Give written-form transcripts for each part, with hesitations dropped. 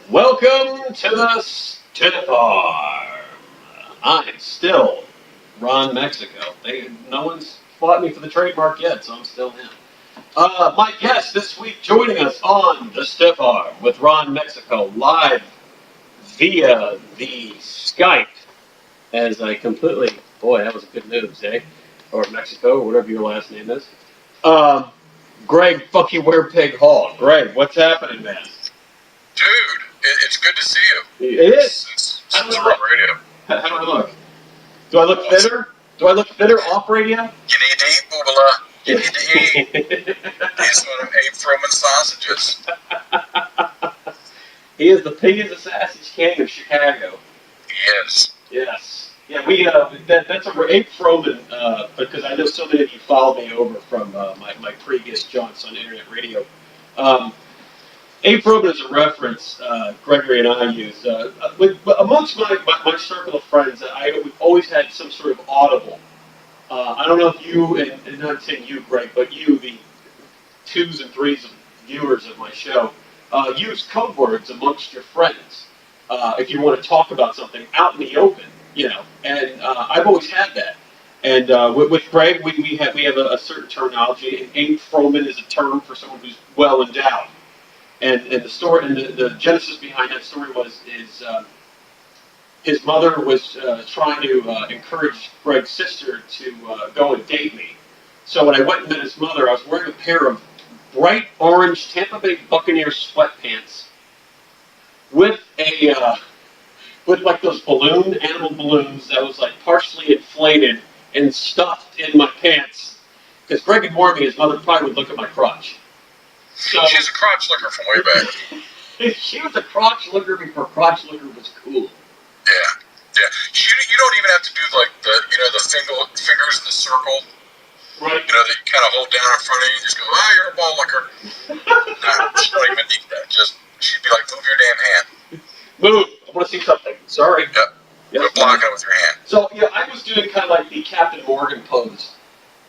Welcome to the STIFF ARM. I'm still Ron Mexico. No one's fought me for the trademark yet, so I'm still him. My guest this week joining us on the STIFF ARM with Ron Mexico live via the Skype as I completely, boy, that was good news, eh? Or Mexico, or whatever your last name is. Greg Funky Werepig Hall. Greg, what's happening, man? Dude, it's good to see you. It is. Since we're on radio. How do I look? Do I look fitter? Do I look fitter off radio? You need to eat, boobala. You need to eat. These sort of Abe Froman sausages. He is the pig sausage king of Chicago. Yes. Yes. Yeah, that's a Abe Froman, because I know so many of you follow me over from my previous jaunts on internet radio. Abe Froman is a reference Gregory and I use. Amongst my circle of friends, we've always had some sort of audible. I don't know if you, and not saying you, Greg, but you, the twos and threes of viewers of my show, use code words amongst your friends if you want to talk about something out in the open, And I've always had that. And with Greg, we have a certain terminology. And Abe Froman is a term for someone who's well endowed. And the story and the genesis behind that story was his mother was trying to encourage Greg's sister to go and date me. So when I went and met his mother, I was wearing a pair of bright orange Tampa Bay Buccaneers sweatpants with with like those animal balloons that was like partially inflated and stuffed in my pants. Because Greg had warned me his mother probably would look at my crotch. So, she's a crotch licker from way back. She was a crotch licker before crotch licker was cool. Yeah. You don't even have to do like the fingers in the circle. Right. That you kind of hold down in front of you and just go, you're a ball licker. No, she don't even need that. She'd be like, move your damn hand. Move. I want to see something. Sorry. Yep. Yes, block it with your hand. So I was doing kind of like the Captain Morgan pose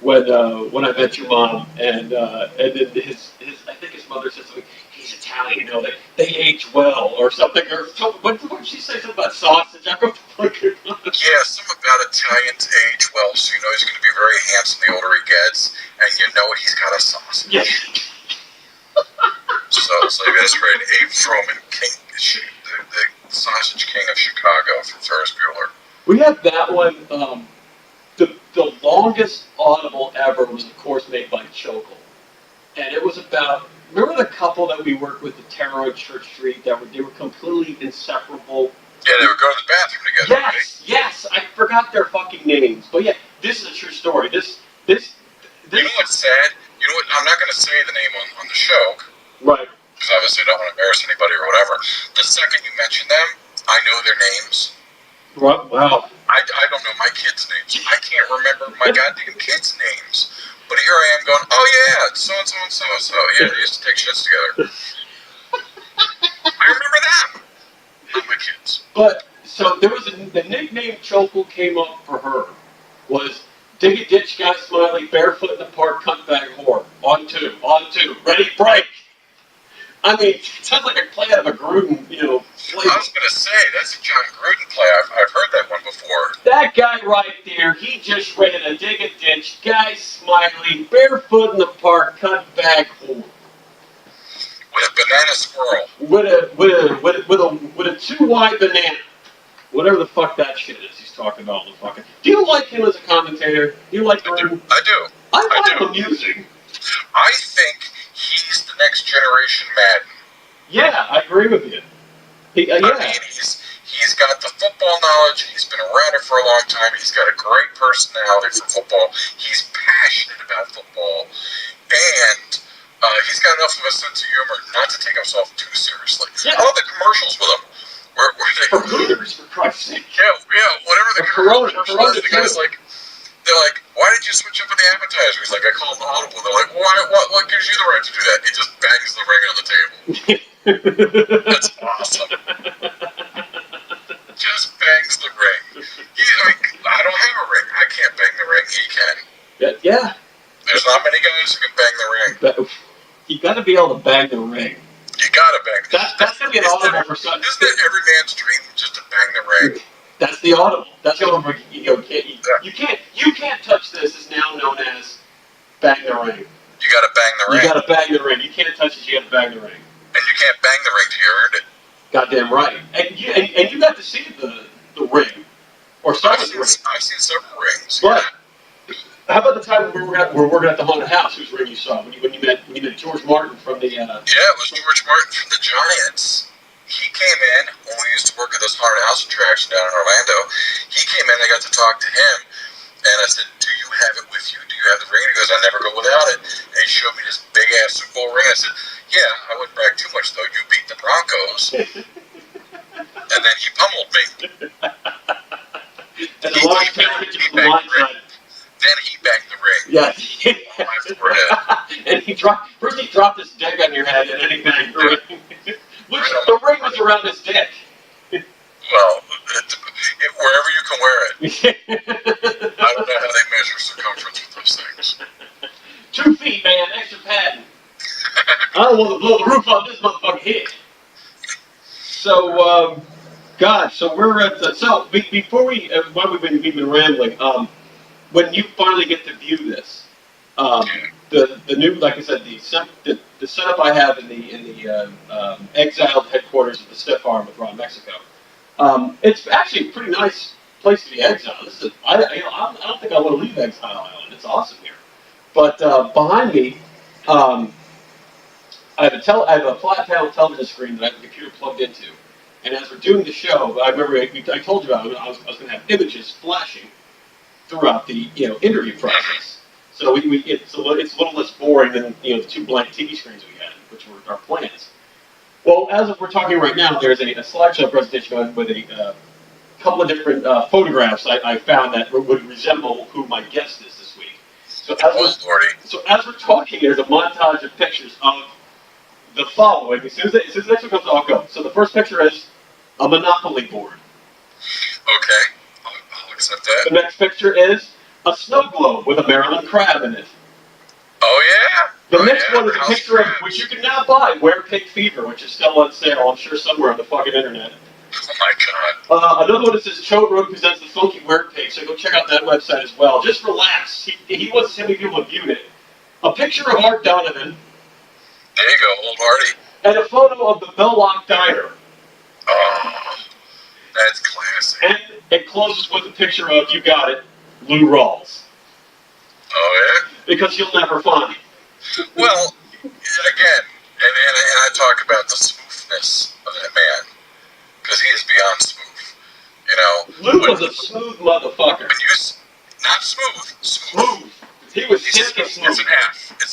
when I met your mom, and then I think his mother said something. He's Italian, they age well or something. Or what did she say? Something about sausage? I don't know. Yeah, something about Italians age well, so you know he's going to be very handsome the older he gets, and you know he's got a sausage. Yeah. So you guys read Abe Froman, the sausage king of Chicago from Ferris Bueller. We had that one. The longest audible ever was, of course, made by Chokel. And it was about, remember the couple that we worked with at Terror on Church Street they were completely inseparable? Yeah, they would go to the bathroom together. Yes, I forgot their fucking names. But yeah, this is a true story. This. You know what's sad? You know what? I'm not going to say the name on the show. Right. Because obviously I don't want to embarrass anybody or whatever. The second you mention them, I know their names. Wow. I don't know my kids' names. I can't remember my goddamn kids' names. But here I am going, oh yeah, it's so-and-so and so-and-so. Yeah, they used to take shits together. I remember them. Not my kids. But, so there was the nickname Chokel came up for her was Dig a Ditch Guy Smiley, Barefoot in the Park, Cuntbag Whore. On two, ready, break. I mean, it sounds like a play out of a Gruden, play. I was going to say, that's a John Gruden play. I've heard that one before. That guy right there, he just read a dig a ditch, guy smiling, barefoot in the park, cut back whore. With a banana squirrel. With a too wide banana. Whatever the fuck that shit is he's talking about. Do you like him as a commentator? Do you like Gruden? I do. I find him amusing. I think he's the next generation Madden. Yeah, I agree with you. I mean, he's got the football knowledge. He's been around it for a long time. He's got a great personality for football. He's passionate about football, and he's got enough of a sense of humor not to take himself too seriously. Yeah. I love the commercials with him. Where they, for Hooters, for Christ's sake. Yeah, whatever the Corona, the guy's like. They're like, why did you switch up with the appetizer? He's like, I called an audible. They're like, what gives you the right to do that? He just bangs the ring on the table. That's awesome. Just bangs the ring. I don't have a ring. I can't bang the ring. He can. Yeah. There's not many guys who can bang the ring. You got to be able to bang the ring. You got gotta bang. That's gonna be an audible for Sunday. Isn't that every man's dream, just to bang the ring? That's the audible. That's the audible. You can't touch this. Is now known as bang the ring. You gotta bang the ring. You gotta bang the ring. You can't touch it. You gotta bang the ring. And you can't bang the ring till you earned it. Goddamn right. And you got to see the ring, or some of the ring. I've seen several rings. But how about the time when we were working at the haunted house? Whose ring you saw when you met George Martin from the? Yeah, it was George Martin from the Giants. He came in when we used to work at this haunted house attraction down in Orlando. He came in. I got to talk to him, and I said, "Do you have it with you? Do you have the ring?" He goes, "I never go without it." And he showed me this big ass Super Bowl ring. I said, "Yeah, I wouldn't brag too much though. You beat the Broncos." And then he pummeled me. And the large camera hit you from the line side. Then he banged the ring. Yeah. On my forehead. And he dropped his dick on your head, and then he banged the ring. Which the ring was around his dick. Well, wherever you can wear it. I don't know how they measure circumference with those things. 2 feet, man, extra padding. I don't want to blow the roof off this motherfucking head. So, so we're at before while we've been rambling, when you finally get to view this, the new, like I said, the setup I have in the exiled headquarters of the STIFF ARM with Ron Mexico, it's actually a pretty nice place to be exiled. I don't think I want to leave Exile Island. It's awesome here. But behind me, I have a flat panel television screen that I have the computer plugged into. And as we're doing the show, I remember I told you about it. I was going to have images flashing throughout the interview process. So it's a little less boring than the 2 blank TV screens we had, which were our plans. Well, as we're talking right now, there's a slideshow presentation going with a couple of different photographs I found that would resemble who my guest is this week. So as we're talking, there's a montage of pictures of the following. As soon as the next one comes, I'll go. So the first picture is a Monopoly board. Okay, I'll accept that. The next picture is a snow globe with a Maryland crab in it. Oh yeah. The next one is a picture of which you can now buy, Werepig Fever, which is still on sale, I'm sure somewhere on the fucking internet. Oh my god. Another one that says Cho Road presents the Funky Werepig, so go check out that website as well. Just relax. He wants to see how many people have viewed it. A picture of Art Donovan. There you go, old Artie. And a photo of the Belloc Diner. Oh, that's classic. And it closes with a picture of, you got it, Lou Rawls. Oh yeah? Because you'll never find. Well, again, and I talk about the smoothness of that man, because he is beyond smooth. Lou was a smooth motherfucker. Not smooth. Smooth. He was silky smooth. It's an F. It's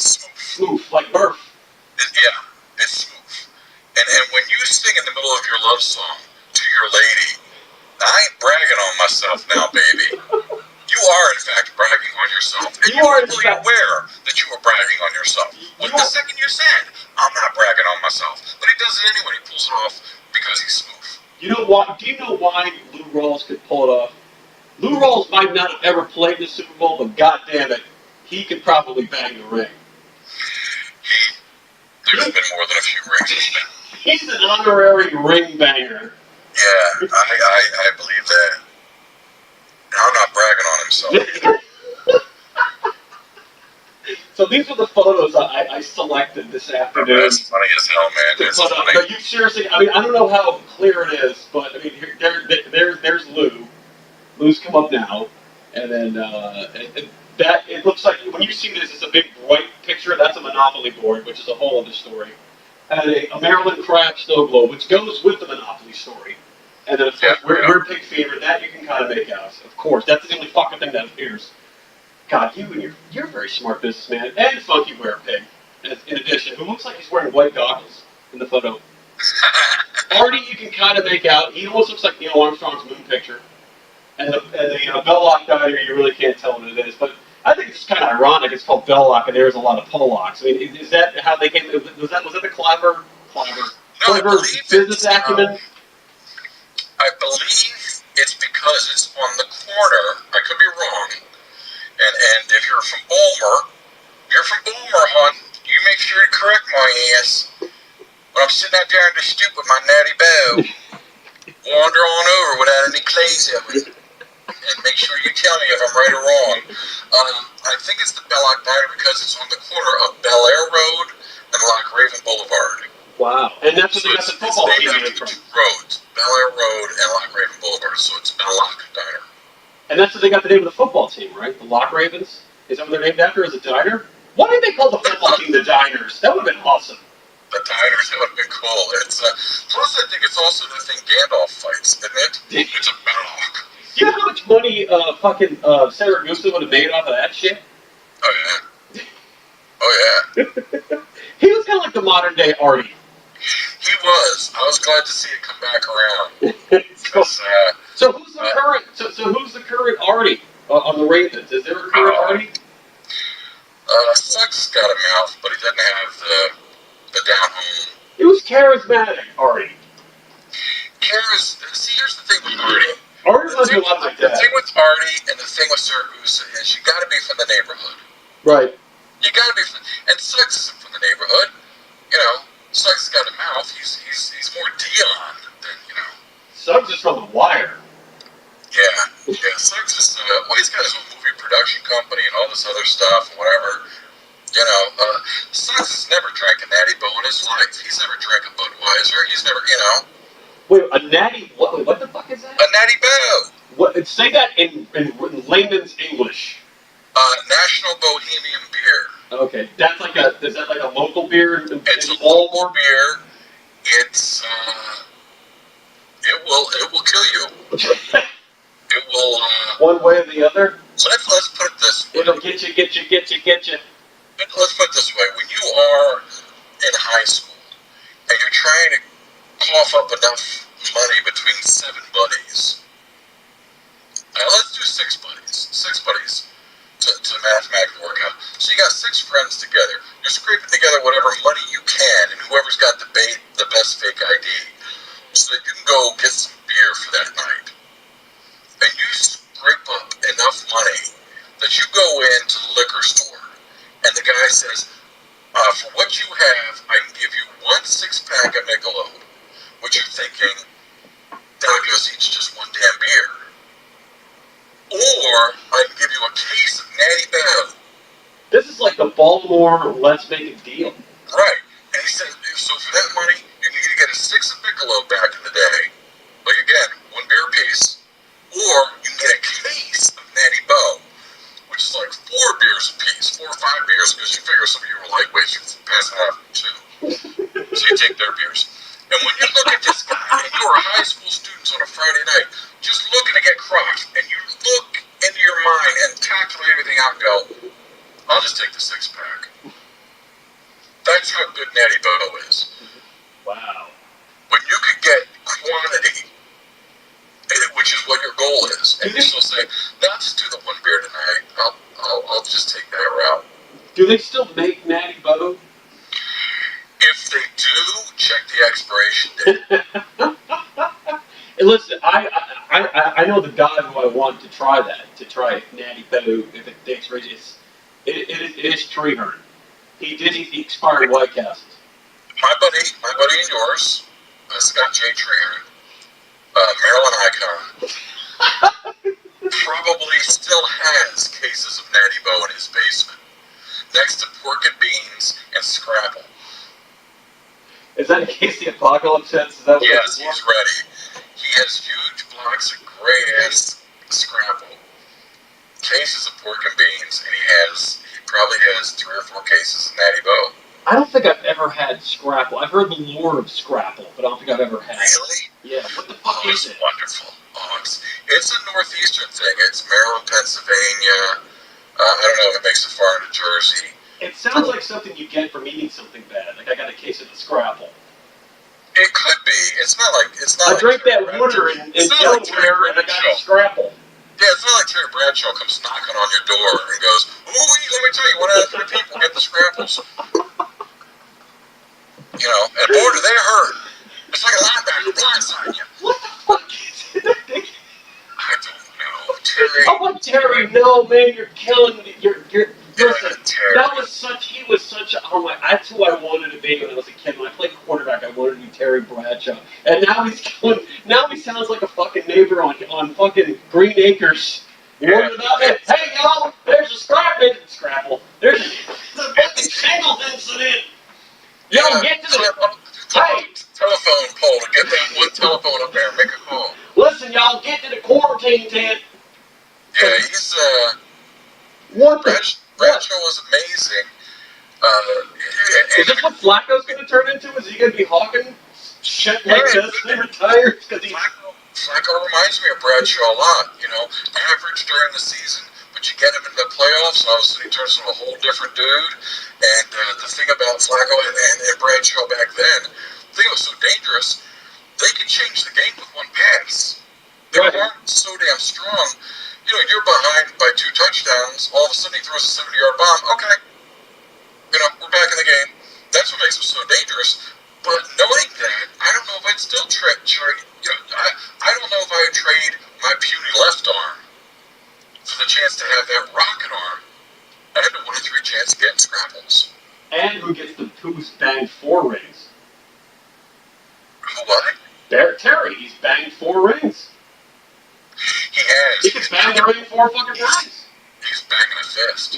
smooth. Smooth, like birth. It's smooth. And when you sing in the middle of your love song to your lady, I ain't bragging on myself now, baby. You are, in fact, bragging on yourself. And you are fully aware that you are bragging on yourself. The second you said, I'm not bragging on myself. But he does it anyway. He pulls it off because he's smooth. You know why? Do you know why Lou Rawls could pull it off? Lou Rawls might not have ever played in the Super Bowl, but goddamn it, he could probably bang the ring. There's been more than a few rings. He's an honorary ring banger. Yeah, I believe that. I'm not bragging on himself. So these are the photos I selected this afternoon. That's funny as hell, man. It's funny. No, you seriously, I don't know how clear it is, but there's Lou. Lou's come up now, and then it looks like when you see this, it's a big bright picture. That's a Monopoly board, which is a whole other story. And a Maryland crab snow globe, which goes with the Monopoly story. And then, of course, Werepig Fever, that you can kind of make out. Of course, that's the only fucking thing that appears. God, you're a very smart businessman. And Funky Werepig, in addition, who looks like he's wearing white goggles in the photo. Artie, you can kind of make out. He almost looks like Neil Armstrong's moon picture. And the Belloc Diner, you really can't tell what it is. But I think it's kind of ironic. It's called Belloc, and there's a lot of Polacks. I mean, is that how they came? Was that the clever business acumen? I believe it's because it's on the corner. I could be wrong. And if you're from Balmore, hon, you make sure to correct my ass. I'm sitting out there in the stoop with my Natty Bo, wander on over without any clothes on it, and make sure you tell me if I'm right or wrong. I think it's the Belloc Diner because it's on the corner of Bel Air Road and Loch Raven Boulevard. Wow. And that's what they got the football team named in after from. two roads, Bel Air Road and Loch Raven Boulevard, so it's Belloc Diner. And that's what they got the name of the football team, right? The Loch Ravens? Is that what they're named after? Is a diner? Why did they call the football team the Diners? That would have been awesome. The Diners, that would have been cool. It's plus I think it's also the thing Gandalf fights, isn't it? It's a Belloc. You know how much money Saragusa would have made off of that shit? Oh yeah. Oh yeah. He was kind of like the modern day Artie. He was. I was glad to see it come back around. So who's the current? So who's the current Artie on the Ravens? Is there a current Artie? Suggs got a mouth, but he doesn't have the down home. He was charismatic, Artie. See, here's the thing with Artie. Artie was a lot like that. The thing with Artie and the thing with Saragusa is you got to be from the neighborhood. Right. You got to be from, and Suggs isn't from the neighborhood. You know, Suggs has got a mouth. He's more Dion than, you know. Suggs is from The Wire. Yeah. Suggs is well, he's got his own movie production company and all this other stuff and whatever. You know, Suggs has never drank a Natty Bo in his life. He's never drank a Budweiser. He's never, you know. Wait, a Natty? What the fuck is that? A Natty Bo. What? Say that in layman's English. National Bohemian Beer. Okay, that's like is that like a local beer? It's a local beer. It's it will kill you. It will. One way or the other. Let's put it this way. It'll get you. Let's put it this way. When you are in high school and you're trying to cough up enough money between 7 buddies, let's do 6 buddies. 6 buddies. To mathematically work out. So you got 6 friends together. You're scraping together whatever money you can, and whoever's got the best fake ID, so that you can go get some beer for that night. And you scrape up enough money that you go into the liquor store, and the guy says, for what you have, I can give you 1 6-pack of Michelob, which you're thinking, that'll give us each just 1 damn beer. Or I can give you a case of Natty Bo. This is like the Balmore let's make a deal. Right. And he said, so for that money, you can either get a 6 of Michelob back in the day, like again, 1 beer apiece, or you can get a case of Natty Bo, which is like 4 beers apiece, 4 or 5 beers, because you figure some of you were lightweights, you're passing out too. So you take their beers. And when you look at this guy, and you're a high school student on a Friday night, just looking to get crushed, and you look into your mind and calculate everything out and go, I'll just take the 6-pack. That's how good Natty Bo is. Wow. When you could get quantity, which is what your goal is, and you still say, no, I'll just do the 1 beer tonight. I'll just take that route. Do they still make Natty Bo? If they do, check the expiration date. Hey, listen, I know the guy who I want to try Natty Bo if it takes radius. It is Treehorn. He expired White Castles. My buddy and yours, Scott J. Treehorn, Maryland icon, probably still has cases of Natty Bo in his basement, next to pork and beans and scrapple. Is that in case the apocalypse hits? Is that what yes, he's ready. He has huge blocks of gray-ass scrapple, cases of pork and beans, and he probably has 3 or 4 cases of Natty Bo. I don't think I've ever had scrapple. I've heard the lore of scrapple, but I don't think I've ever had it. Really? Yeah. What the fuck is it? It's wonderful. It's a northeastern thing. It's Maryland, Pennsylvania. I don't know if it makes it far into Jersey. It sounds like something you get from eating something bad. Like I got a case of the scrapple. It could be. It's not like I drank that water in Delaware and I got a scrapple. Yeah, it's not like Terry Bradshaw comes knocking on your door and goes, "Ooh, let me tell you, 1 out of 3 people get the scrapples." You know, and boy, do they hurt. It's like a linebacker blindsiding you. What the fuck is it? I don't know, Terry. Oh, what Terry? No, man, you're killing me. Listen, Terry. that was such. He was such. Oh my! That's who I wanted to be when I was a kid. When I played quarterback, I Terry Bradshaw. And now he's going, now he sounds like a fucking neighbor on fucking Green Acres. Warning about it. Hey, y'all, there's a scrapple. There's a fucking shingles incident. Y'all get to the... Hey! Telephone pole to get that one telephone up there and make a call. Listen, y'all, get to the quarantine tent. Yeah, he's, What the... Bradshaw was amazing. Is this what Flacco's going to turn into? Is he going to be hawking shit like this when he retires? Flacco reminds me of Bradshaw a lot. You know, average during the season, but you get him in the playoffs, all of a sudden he turns into a whole different dude. And the thing about Flacco and Bradshaw back then, the thing that was so dangerous, they could change the game with one pass. They weren't so damn strong. You know, you're behind by 2 touchdowns, all of a sudden he throws a 70-yard bomb. Okay. You know, we're back in the game. That's what makes him so dangerous. But knowing that, I don't know if I'd still trade. You know, I don't know if I would trade my puny left arm for the chance to have that rocket arm and a 1 in 3 chance of getting scrapples. And who's banged 4 rings? Who what? Terry. He's banged 4 rings. He has. He can bang the ring 4 fucking times. He's banging a fist.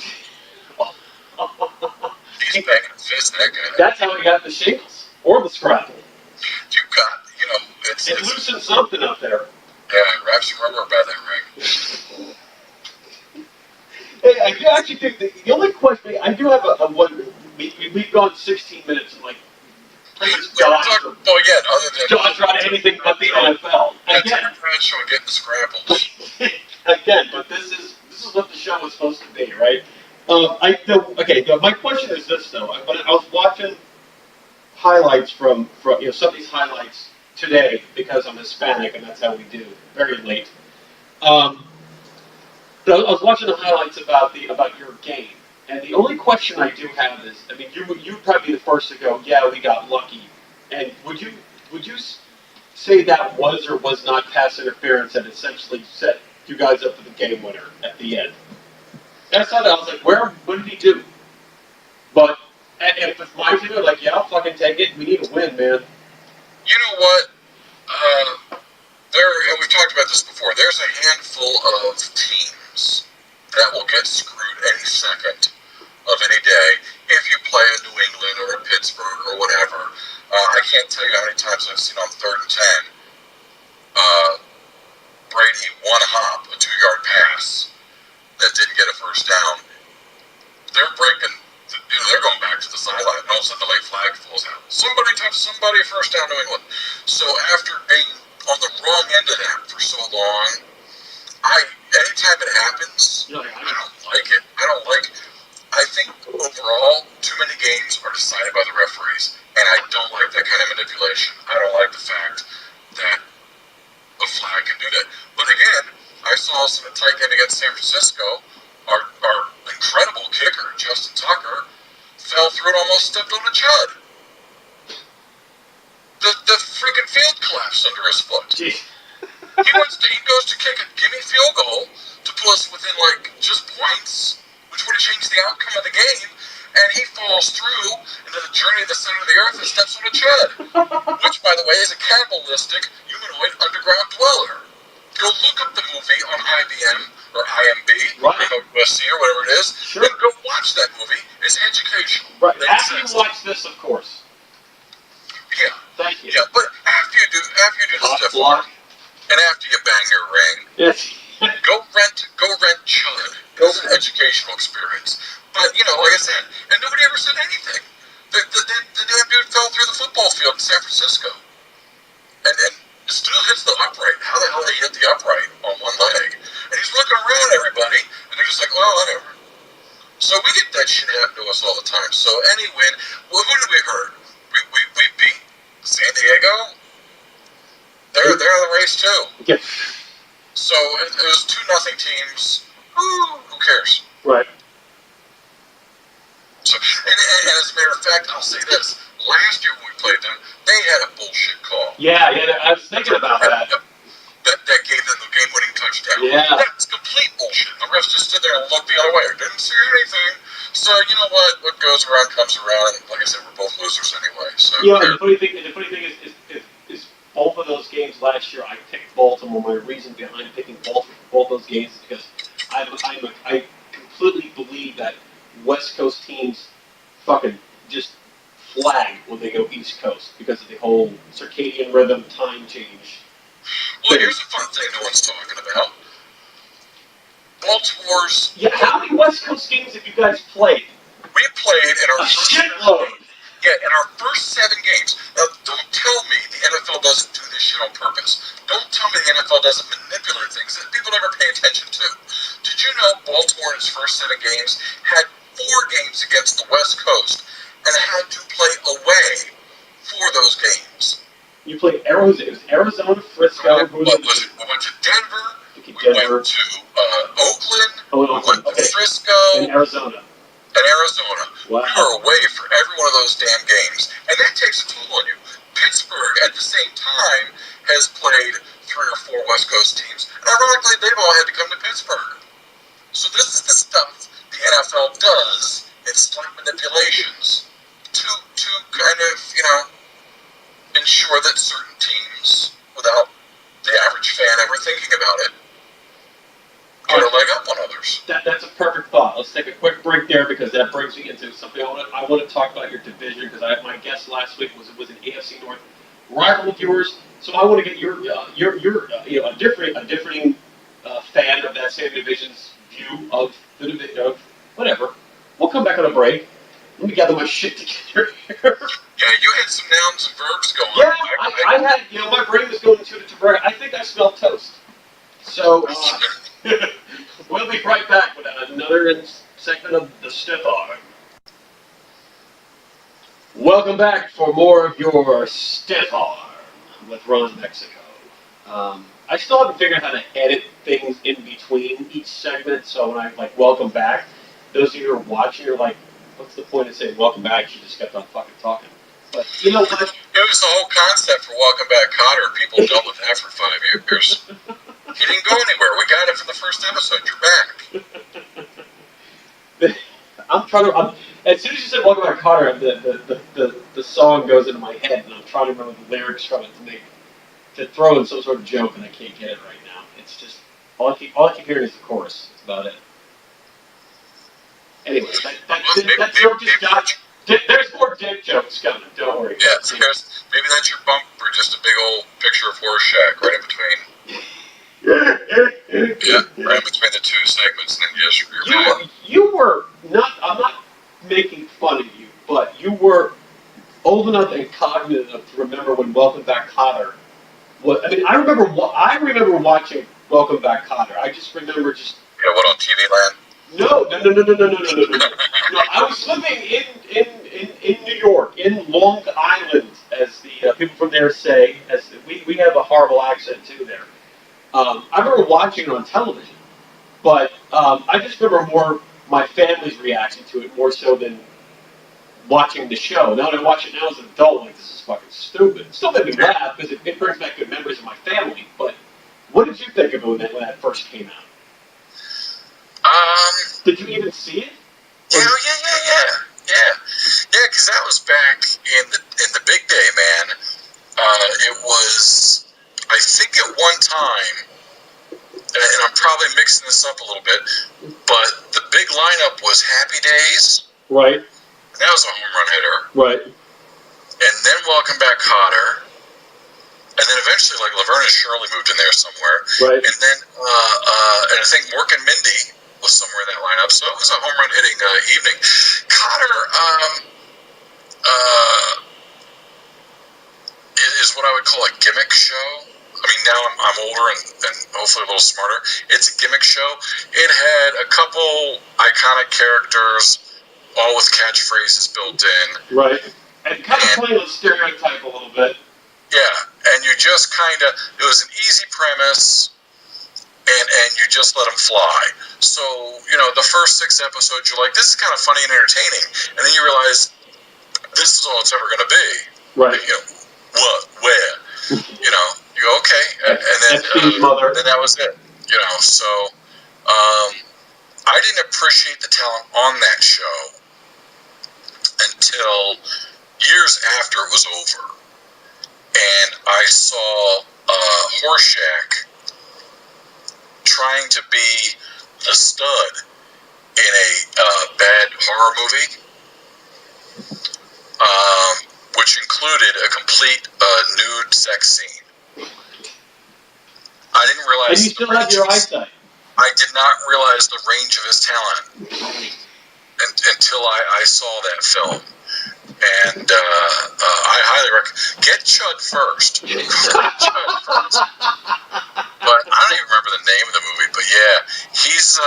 He's banging a fist, that guy. That's how he got the shingles. Or the scrapple. You got, you know, it's loosened something up there. Yeah, wrap some rubber about that ring. Hey, I do actually think the only question, I do have a one, we've gone 16 minutes and like, pretty much dodged on anything but the NFL. Again, Bradshaw getting the scrapple. Again, but this is what the show was supposed to be, right? My question is this though. When I was watching highlights from some of these highlights today because I'm Hispanic and that's how we do. Very late. But I was watching the highlights about your game, and the only question I do have is, I mean, you'd probably be the first to go, yeah, we got lucky. And would you say that was or was not pass interference that essentially set you guys up for the game winner at the end? And I saw that, I was like, what did he do? But if it's my team, like, yeah, I'll fucking take it. We need to win, man. You know what? And we've talked about this before. There's a handful of teams that will get screwed any second of any day if you play a New England or a Pittsburgh or whatever. I can't tell you how many times I've seen on 3rd and 10, Brady one hop, a 2-yard pass that didn't get a first down. They're breaking, they're going back to the sideline, and all of a sudden the late flag falls out. Somebody touched somebody, first down New England. So after being on the wrong end of that for so long, anytime it happens, I don't like it. I think overall, too many games are decided by the referees, and I don't like that kind of manipulation. I don't like the fact that a flag can do that. But again, I saw us in a tight game against San Francisco. Our incredible kicker, Justin Tucker, fell through and almost stepped on a chud. The freaking field collapsed under his foot. Jeez. He goes to kick a gimme field goal to put us within just points, which would have changed the outcome of the game, and he falls through into the journey of the center of the earth and steps on a chud, which, by the way, is a cannibalistic humanoid underground dweller. Go look up the movie on IBM or IMB, right. or USC or whatever it is, and go watch that movie. It's educational. Right. After you watch this, of course. Yeah. Thank you. Yeah, but after you do the stiff arm, and after you bang your ring, yes. go rent Chud. It's an educational experience. But like I said, and nobody ever said anything. The damn dude fell through the football field in San Francisco, and still hits the upright. How the hell did he hit the upright on one leg? And he's looking around at everybody, and they're just like, well, whatever. So we get that shit happen to us all the time. So any win, who did we hurt? We beat San Diego. They're in the race too. Yeah. So it was 2-0 teams. Who cares? Right. So and as a matter of fact, I'll say this: last year when we played them, they had a bullshit call. Yeah, I was thinking about that. That gave them the game-winning touchdown. Yeah. That's complete bullshit. The refs just stood there and looked the other way. Didn't see anything. So you know what? What goes around comes around. And like I said, we're both losers anyway. So the funny thing is games last year, I picked Baltimore. My reason behind picking Baltimore for both those games is because I completely believe that West Coast teams fucking just flag when they go East Coast because of the whole circadian rhythm time change. Well, here's a fun thing no one's talking about. Baltimore's... Yeah, how many West Coast games have you guys played? We played in our A first shitload. Yeah, in our first 7 games. Now, don't tell me the NFL doesn't do this shit on purpose. Don't tell me the NFL doesn't manipulate things that people never pay attention to. Did you know Baltimore in its first set of games had 4 games against the West Coast and had to play away for those games? You played Arizona. It was Arizona, Frisco. What was it? We went to Denver. We went to Oakland. We went to Frisco. And Arizona. Wow. We were away for every one of those damn games. And that takes a toll on you. Pittsburgh, at the same time, has played 3 or 4 West Coast teams. And ironically, they've all had to come to Pittsburgh. So this is the stuff the NFL does. It's slight manipulations to kind of, ensure that certain teams, without the average fan ever thinking about it, get a leg up on others. That's a perfect thought. Let's take a quick break there because that brings me into something I want to talk about your division because my guest last week was an AFC North rival of yours. So I want to get your a differing fan of that same division's view of the division of whatever. We'll come back on a break. Let me gather my shit together here. Yeah, you had some nouns and verbs going. Yeah, I had my brain was going to I think I smelled toast. So. We'll be right back with another segment of the Stiff Arm. Welcome back for more of your Stiff Arm with Ron Mexico. I still haven't figured out how to edit things in between each segment, so when I welcome back, those of you who are watching are like, what's the point of saying welcome back? She just kept on fucking talking. But you know what? It was the whole concept for Welcome Back Cotter. People dealt with that for 5 years. He didn't go anywhere. We got it from the first episode. You're back. As soon as you said "Welcome Back, Cotter," the song goes into my head, and I'm trying to remember the lyrics from it to throw in some sort of joke, and I can't get it right now. It's just all I keep hearing is the chorus. That's about it. Anyway, that joke just got. There's more dick jokes coming. Don't worry. Yeah, maybe that's your bumper, just a big old picture of Horseshack right in between. Yeah, right between the 2 segments, and then just you were not. I'm not making fun of you, but you were old enough and cognitive enough to remember when Welcome Back, Cotter. I remember watching Welcome Back, Cotter. I just remember what on TV Land? No. No, I was living in New York, in Long Island, as the people from there say. As we have a horrible accent too there. I remember watching it on television, but I just remember more my family's reaction to it more so than watching the show. Now that I watch it now as an adult, this is fucking stupid. It still made me laugh because it brings back good memories of my family. But what did you think of it when that first came out? Did you even see it? Yeah, because that was back in the big day, man. It was, I think at one time, and I'm probably mixing this up a little bit, but the big lineup was Happy Days. Right. And that was a home run hitter. Right. And then Welcome Back, Cotter. And then eventually, Laverne and Shirley moved in there somewhere. Right. And then, and I think Mork and Mindy was somewhere in that lineup. So it was a home run hitting evening. Cotter is what I would call a gimmick show. I mean, now I'm older and hopefully a little smarter. It's a gimmick show. It had a couple iconic characters, all with catchphrases built in. Right. And kind of playing with stereotype a little bit. Yeah, and you just it was an easy premise, and you just let them fly. So, the first 6 episodes, you're like, this is kind of funny and entertaining. And then you realize, this is all it's ever going to be. Right. What? Where? You go, okay. And then that was it. So I didn't appreciate the talent on that show until years after it was over. And I saw Horshack trying to be the stud in a bad horror movie, which included a complete nude sex scene. I didn't realize. And you still have your eyesight. I did not realize the range of his talent until I saw that film. And I highly recommend. Get Chud first. Get Chud first. But I don't even remember the name of the movie. But yeah, he's.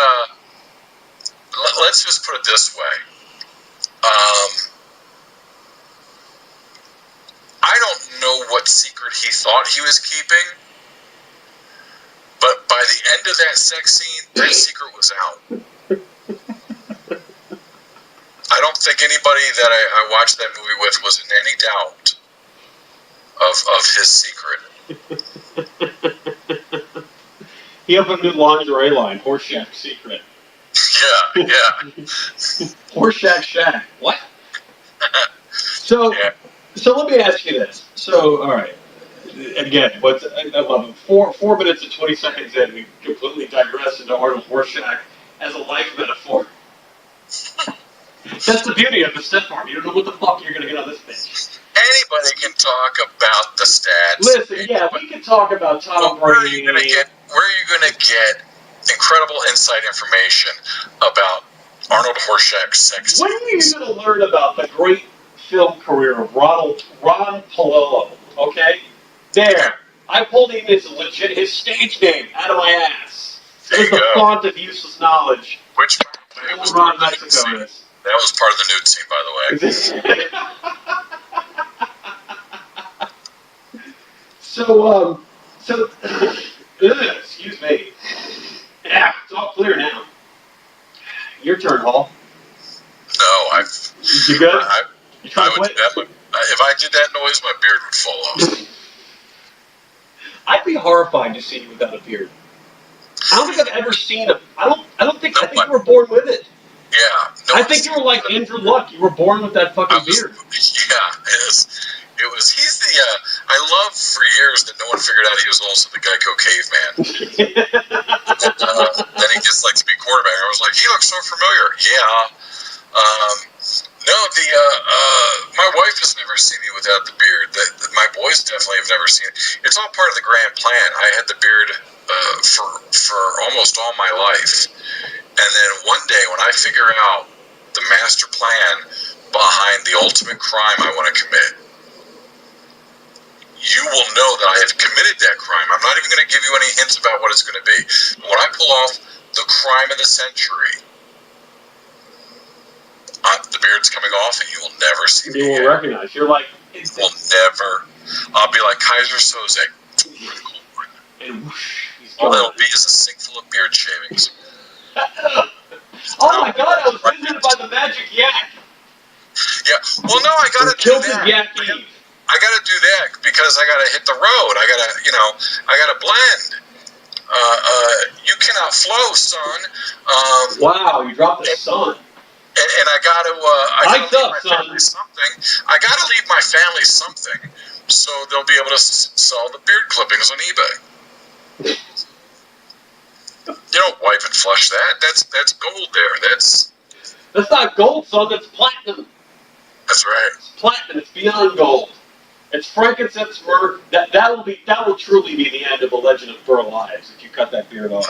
Let's just put it this way. I don't know what secret he thought he was keeping, but by the end of that sex scene, that secret was out. I don't think anybody that I watched that movie with was in any doubt of his secret. He opened a new lingerie line, Horseshack Secret. Yeah. Horseshack Shack. What? So let me ask you this. So, all right. Again, I love it. 4 minutes and 20 seconds in, we completely digress into Arnold Horseshack as a life metaphor. That's the beauty of the STIFF ARM. You don't know what the fuck you're going to get on this bitch. Anybody can talk about the stats. Listen, we can talk about Tom Brady. Where are you going to get incredible inside information about Arnold Horseshack's sex? When are you going to learn about the great film career of Ron Palillo? Okay? There. I pulled him his stage name out of my ass. It was the font of useless knowledge. Which was part of the nude scene. That was part of the nude scene, by the way. Excuse me. Yeah, it's all clear now. Your turn, Hall. No, You good? If I did that noise, my beard would fall off. I'd be horrified to see you without a beard. I don't think I've ever seen a. I think you were born with it. Yeah. I think you were like Andrew Luck. You were born with that fucking beard. Yeah, it was. He's the. I love for years that no one figured out he was also the Geico caveman. Then he just likes to be quarterback. I was like, he looks so familiar. Yeah. My wife has never seen me without the beard. My boys definitely have never seen it. It's all part of the grand plan. I had the beard for almost all my life. And then one day when I figure out the master plan behind the ultimate crime I want to commit, you will know that I have committed that crime. I'm not even going to give you any hints about what it's going to be. When I pull off the crime of the century, the beard's coming off and you will never see me again. You will recognize. You're like... Will never. I'll be like Kaiser Soze. And whoosh, all that'll be is a sink full of beard shavings. Oh my God, I was visited by the magic yak. Yeah, well, no, I gotta do that. Yak I gotta do that because I gotta hit the road. I gotta blend. You cannot flow, son. Wow, you dropped the son. And I gotta leave my family something. I gotta leave my family something so they'll be able to sell the beard clippings on eBay. You don't wipe and flush that. That's gold there. That's not gold, son. That's platinum. That's right. It's platinum. It's beyond gold. It's frankincense myrrh. That will truly be the end of the legend of Burl Ives if you cut that beard off.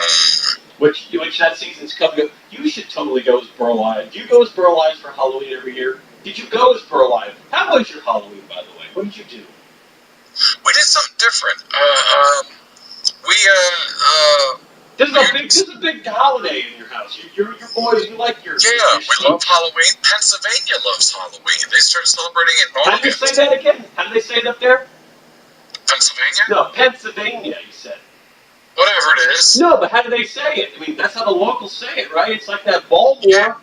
Which that season's coming up. You should totally go as Burl Ives. Do you go as Burl Ives for Halloween every year? Did you go as Burl Ives? How was your Halloween, by the way? What did you do? We did something different. This is a big holiday in your house. Your boys, you like your... Yeah, we love Halloween. Pennsylvania loves Halloween. They start celebrating it in August. How do you say that again? How do they say it up there? Pennsylvania? No, Pennsylvania, you said. Whatever it is. No, but how do they say it? I mean, that's how the locals say it, right? It's like that Balmore,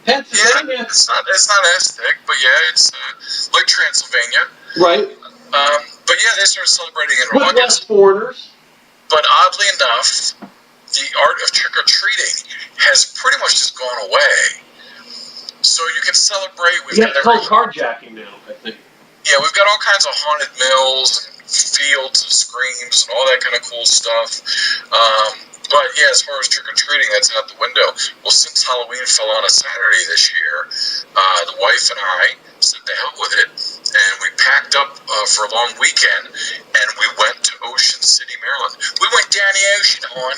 Pennsylvania. Yeah, it's not as thick, but yeah, it's like Transylvania. Right. But yeah, they start celebrating it in August. With less foreigners. But oddly enough, the art of trick-or-treating has pretty much just gone away. So you can celebrate. It's called carjacking now, I think. Yeah, we've got all kinds of haunted mills and fields of screams and all that kind of cool stuff. But yeah, as far as trick-or-treating, that's out the window. Well, since Halloween fell on a Saturday this year, the wife and I said to hell with it, and we packed up for a long weekend, and we went to Ocean City, Maryland. We went down the ocean, hon.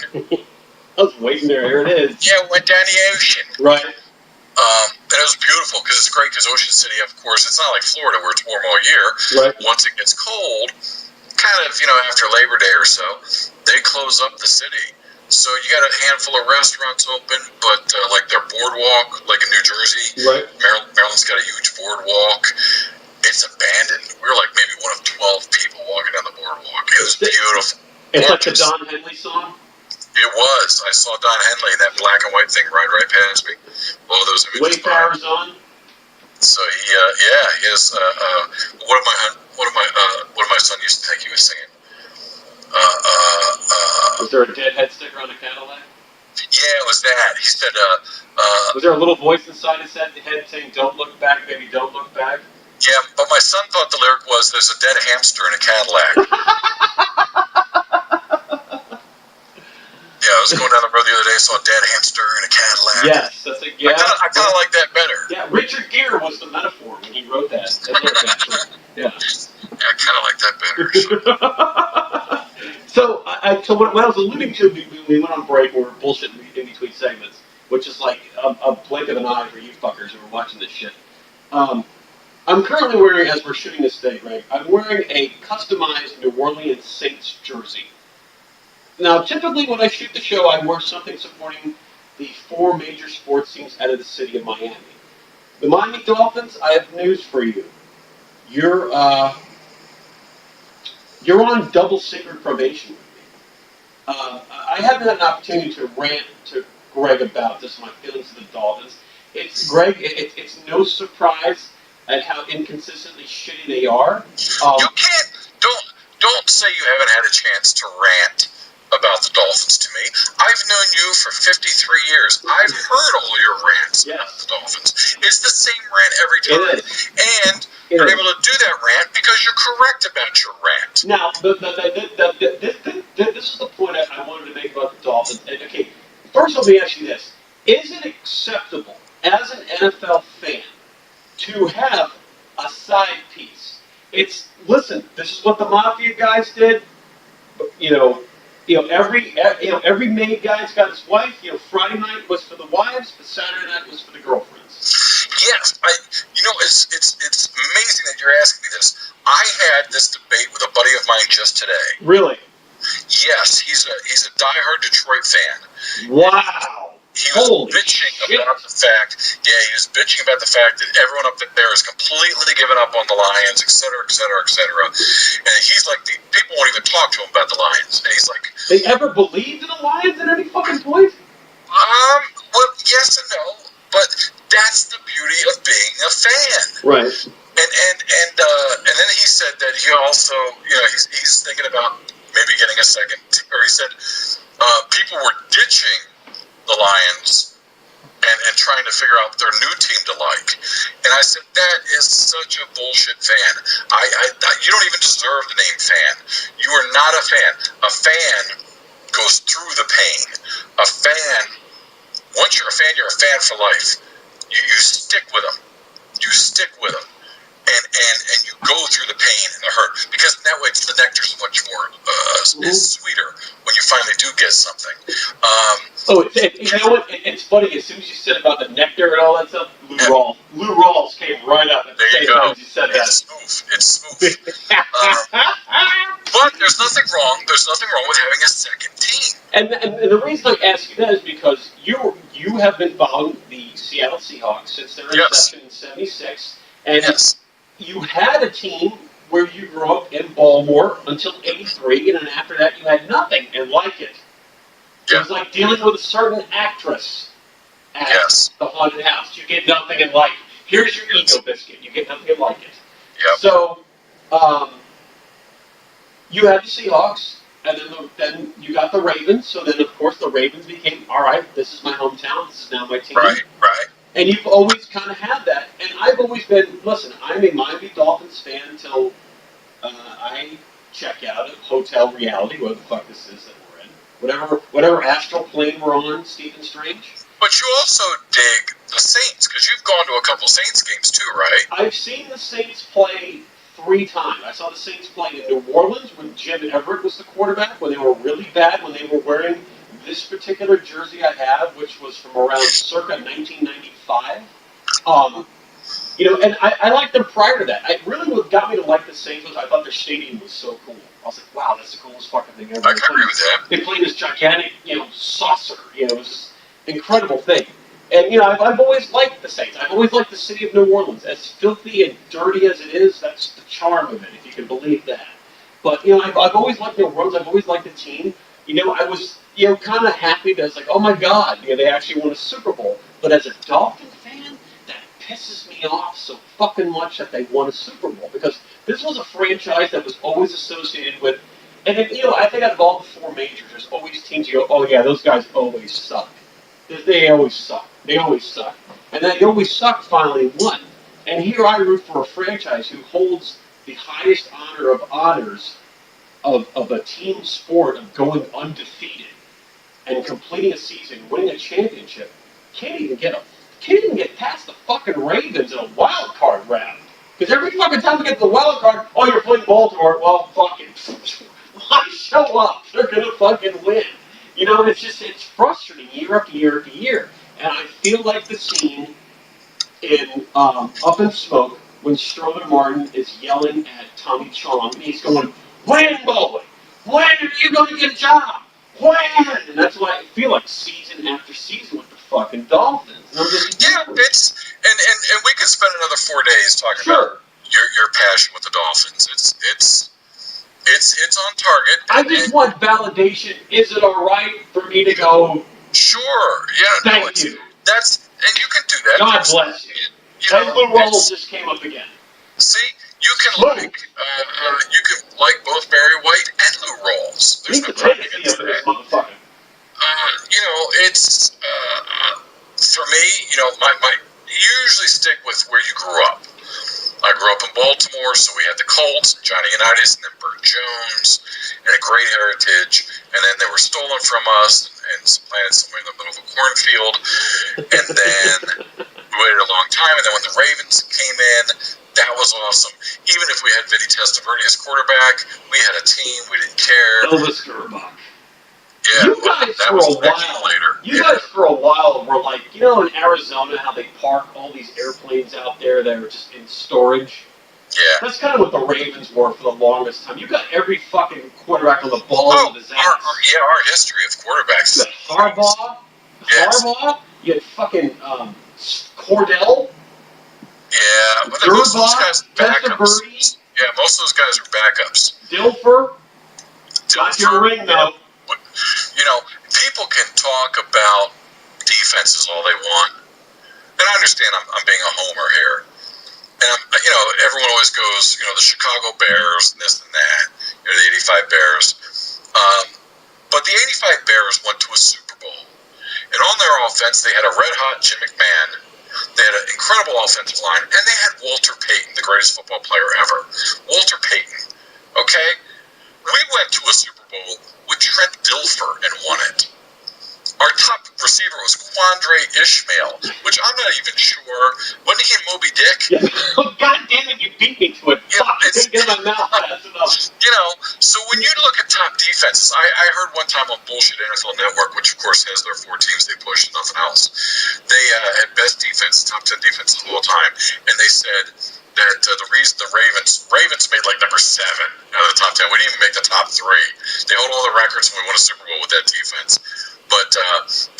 I was waiting there. Here it is. Yeah, we went down the ocean. Right. And it was beautiful because it's great because Ocean City, of course, it's not like Florida where it's warm all year. Right. Once it gets cold, kind of, after Labor Day or so, they close up the city. So you got a handful of restaurants open, but like their boardwalk, like in New Jersey, right. Maryland's got a huge boardwalk. It's abandoned. We were like maybe one of 12 people walking down the boardwalk. It was beautiful. It's like the Don Henley song? It was. I saw Don Henley in that black and white thing ride right past me. All those images. Wayfarers on. So he is. What of my son used to think he was singing. Was there a deadhead sticker on the Cadillac? Yeah, it was that. He said. Was there a little voice inside his head saying, "Don't look back, baby, don't look back"? Yeah, but my son thought the lyric was, "There's a dead hamster in a Cadillac." Yeah, I was going down the road the other day, saw a dead hamster in a Cadillac. Yes, that's a yeah. I kind of like that better. Yeah, Richard Gere was the metaphor when he wrote that. Yeah. I kind of like that better. So what I was alluding to, we went on break, we were bullshitting in between segments, which is like a blink of an eye for you fuckers who are watching this shit. I'm currently wearing, as we're shooting this day, Greg, I'm wearing a customized New Orleans Saints jersey. Now, typically when I shoot the show, I wear something supporting the 4 major sports teams out of the city of Miami. The Miami Dolphins, I have news for you. You're on double secret probation with me. I haven't had an opportunity to rant to Greg about this, my feelings of the Dolphins. It's no surprise at how inconsistently shitty they are. You can't, don't say you haven't had a chance to rant about the Dolphins to me. I've known you for 53 years. I've heard all your rants about the Dolphins. It's the same rant every time. And you're able to do that rant because you're correct about your rant. Now, this is the point I wanted to make about the Dolphins. Okay, first let me ask you this. Is it acceptable as an NFL fan to have a side piece? Listen, this is what the Mafia guys did. Every maid guy's got his wife. Friday night was for the wives, but Saturday night was for the girlfriends. Yes, it's amazing that you're asking me this. I had this debate with a buddy of mine just today. Really? Yes, he's a diehard Detroit fan. Wow. He was bitching about the fact. Yeah, he was bitching about the fact that everyone up there is completely given up on the Lions, et cetera, et cetera, et cetera. And he's like, people won't even talk to him about the Lions. And he's like, they ever believed in the Lions at any fucking point? Well, yes and no, but that's the beauty of being a fan. Right. And then he said that he also, he's thinking about maybe getting a second. Or he said people were ditching the Lions and trying to figure out their new team to like. And I said, that is such a bullshit fan. You don't even deserve the name fan. You are not a fan. A fan goes through the pain. A fan, once you're a fan for life. You stick with them. You stick with them. And you go through the pain and the hurt, because in that way the nectar's much more is sweeter when you finally do get something. You know what? It's funny. As soon as you said about the nectar and all that stuff, Lou Rawls came right up at the same time as you said that. It's smooth. But there's nothing wrong. There's nothing wrong with having a second team. And the reason I ask you that is because you have been following the Seattle Seahawks since their inception in '76, and you had a team where you grew up in Balmore until '83, and then after that you had nothing and like it. It was like dealing with a certain actress at the haunted house. You get nothing and like it. Here's your ego biscuit. You get nothing and like it. Yep. So, you had the Seahawks, and then you got the Ravens. So then, of course, the Ravens became, all right, this is my hometown. This is now my team. Right. And you've always kind of had that. And I've always been, listen, I'm a Miami Dolphins fan until I check out of hotel reality, whatever the fuck this is that we're in. Whatever astral plane we're on, Stephen Strange. But you also dig the Saints, because you've gone to a couple Saints games too, right? I've seen the Saints play 3 times. I saw the Saints play in New Orleans when Jim Everett was the quarterback, when they were really bad, when they were wearing this particular jersey I have, which was from around circa 1995. And I liked them prior to that. Really what got me to like the Saints was I thought their stadium was so cool. I was like, wow, that's the coolest fucking thing ever. I can agree with that. They played this gigantic, saucer. It was this incredible thing. And, I've always liked the Saints. I've always liked the city of New Orleans. As filthy and dirty as it is, that's the charm of it, if you can believe that. But, I've always liked New Orleans. I've always liked the team. I was, kind of happy that it's like, oh my God, they actually won a Super Bowl. But as a Dolphin fan, that pisses me off so fucking much that they won a Super Bowl. Because this was a franchise that was always associated with, and then, I think out of all the 4 majors, there's always teams you go, oh yeah, those guys always suck. They always suck. They always suck. And then they always suck finally won. And here I root for a franchise who holds the highest honor of honors of a team sport of going undefeated and completing a season, winning a championship. Can't even get past the fucking Ravens in a wild card round. Because every fucking time we get to the wild card, oh, you're playing Baltimore. Well, fucking, why show up? They're gonna fucking win. It's frustrating year after year after year. And I feel like the scene in Up in Smoke when Sterling Martin is yelling at Tommy Chong, and he's going, when, boy? When are you going to get a job? When? And that's why I feel like season after season with the fucking Dolphins. And I'm just, and we could spend another 4 days talking about your passion with the Dolphins. It's on target. I just want validation. Is it all right for me to go? Sure. Yeah. Thank you. And you can do that. God bless you. Lou Rawls just came up again. See, you can like both Barry White and Lou Rawls. There's no question against that. Motherfucker. It's for me. You usually stick with where you grew up. I grew up in Baltimore, so we had the Colts, Johnny Unitas, and then Burt Jones, and a great heritage. And then they were stolen from us and planted somewhere in the middle of a cornfield. And then we waited a long time. And then when the Ravens came in, that was awesome. Even if we had Vinny Testaverde as quarterback, we had a team. We didn't care. Elvis Gerbach. Yeah, you guys for a while were like, in Arizona how they park all these airplanes out there that are just in storage. Yeah. That's kind of what the Ravens were for the longest time. You got every fucking quarterback on the ball of his ass. Our history of quarterbacks. You had Harbaugh. Yes. You had fucking Cordell. Yeah, but most of those guys are backups. Yeah, most of those guys are backups. Dilfer. Got your ring, though. People can talk about defenses all they want, and I understand I'm being a homer here. And everyone always goes, the Chicago Bears, and this and that, the '85 Bears. But the '85 Bears went to a Super Bowl, and on their offense they had a red-hot Jim McMahon. They had an incredible offensive line, and they had Walter Payton, the greatest football player ever. Walter Payton, okay? We went to a Super Bowl with Trent Dilfer and won it. Our top receiver was Quandre Ishmael, which I'm not even sure. Wasn't he in Moby Dick? Yeah. God damn it, you beat me to it. Fuck, I can't get my mouth. That's enough. So when you look at top defenses, I heard one time on Bullshit NFL Network, which of course has their 4 teams they push and nothing else. They had best defense, top 10 defenses of all time, and they said that the reason the Ravens made like number 7 out of the top 10. We didn't even make the top 3. They hold all the records when we won a Super Bowl with that defense. But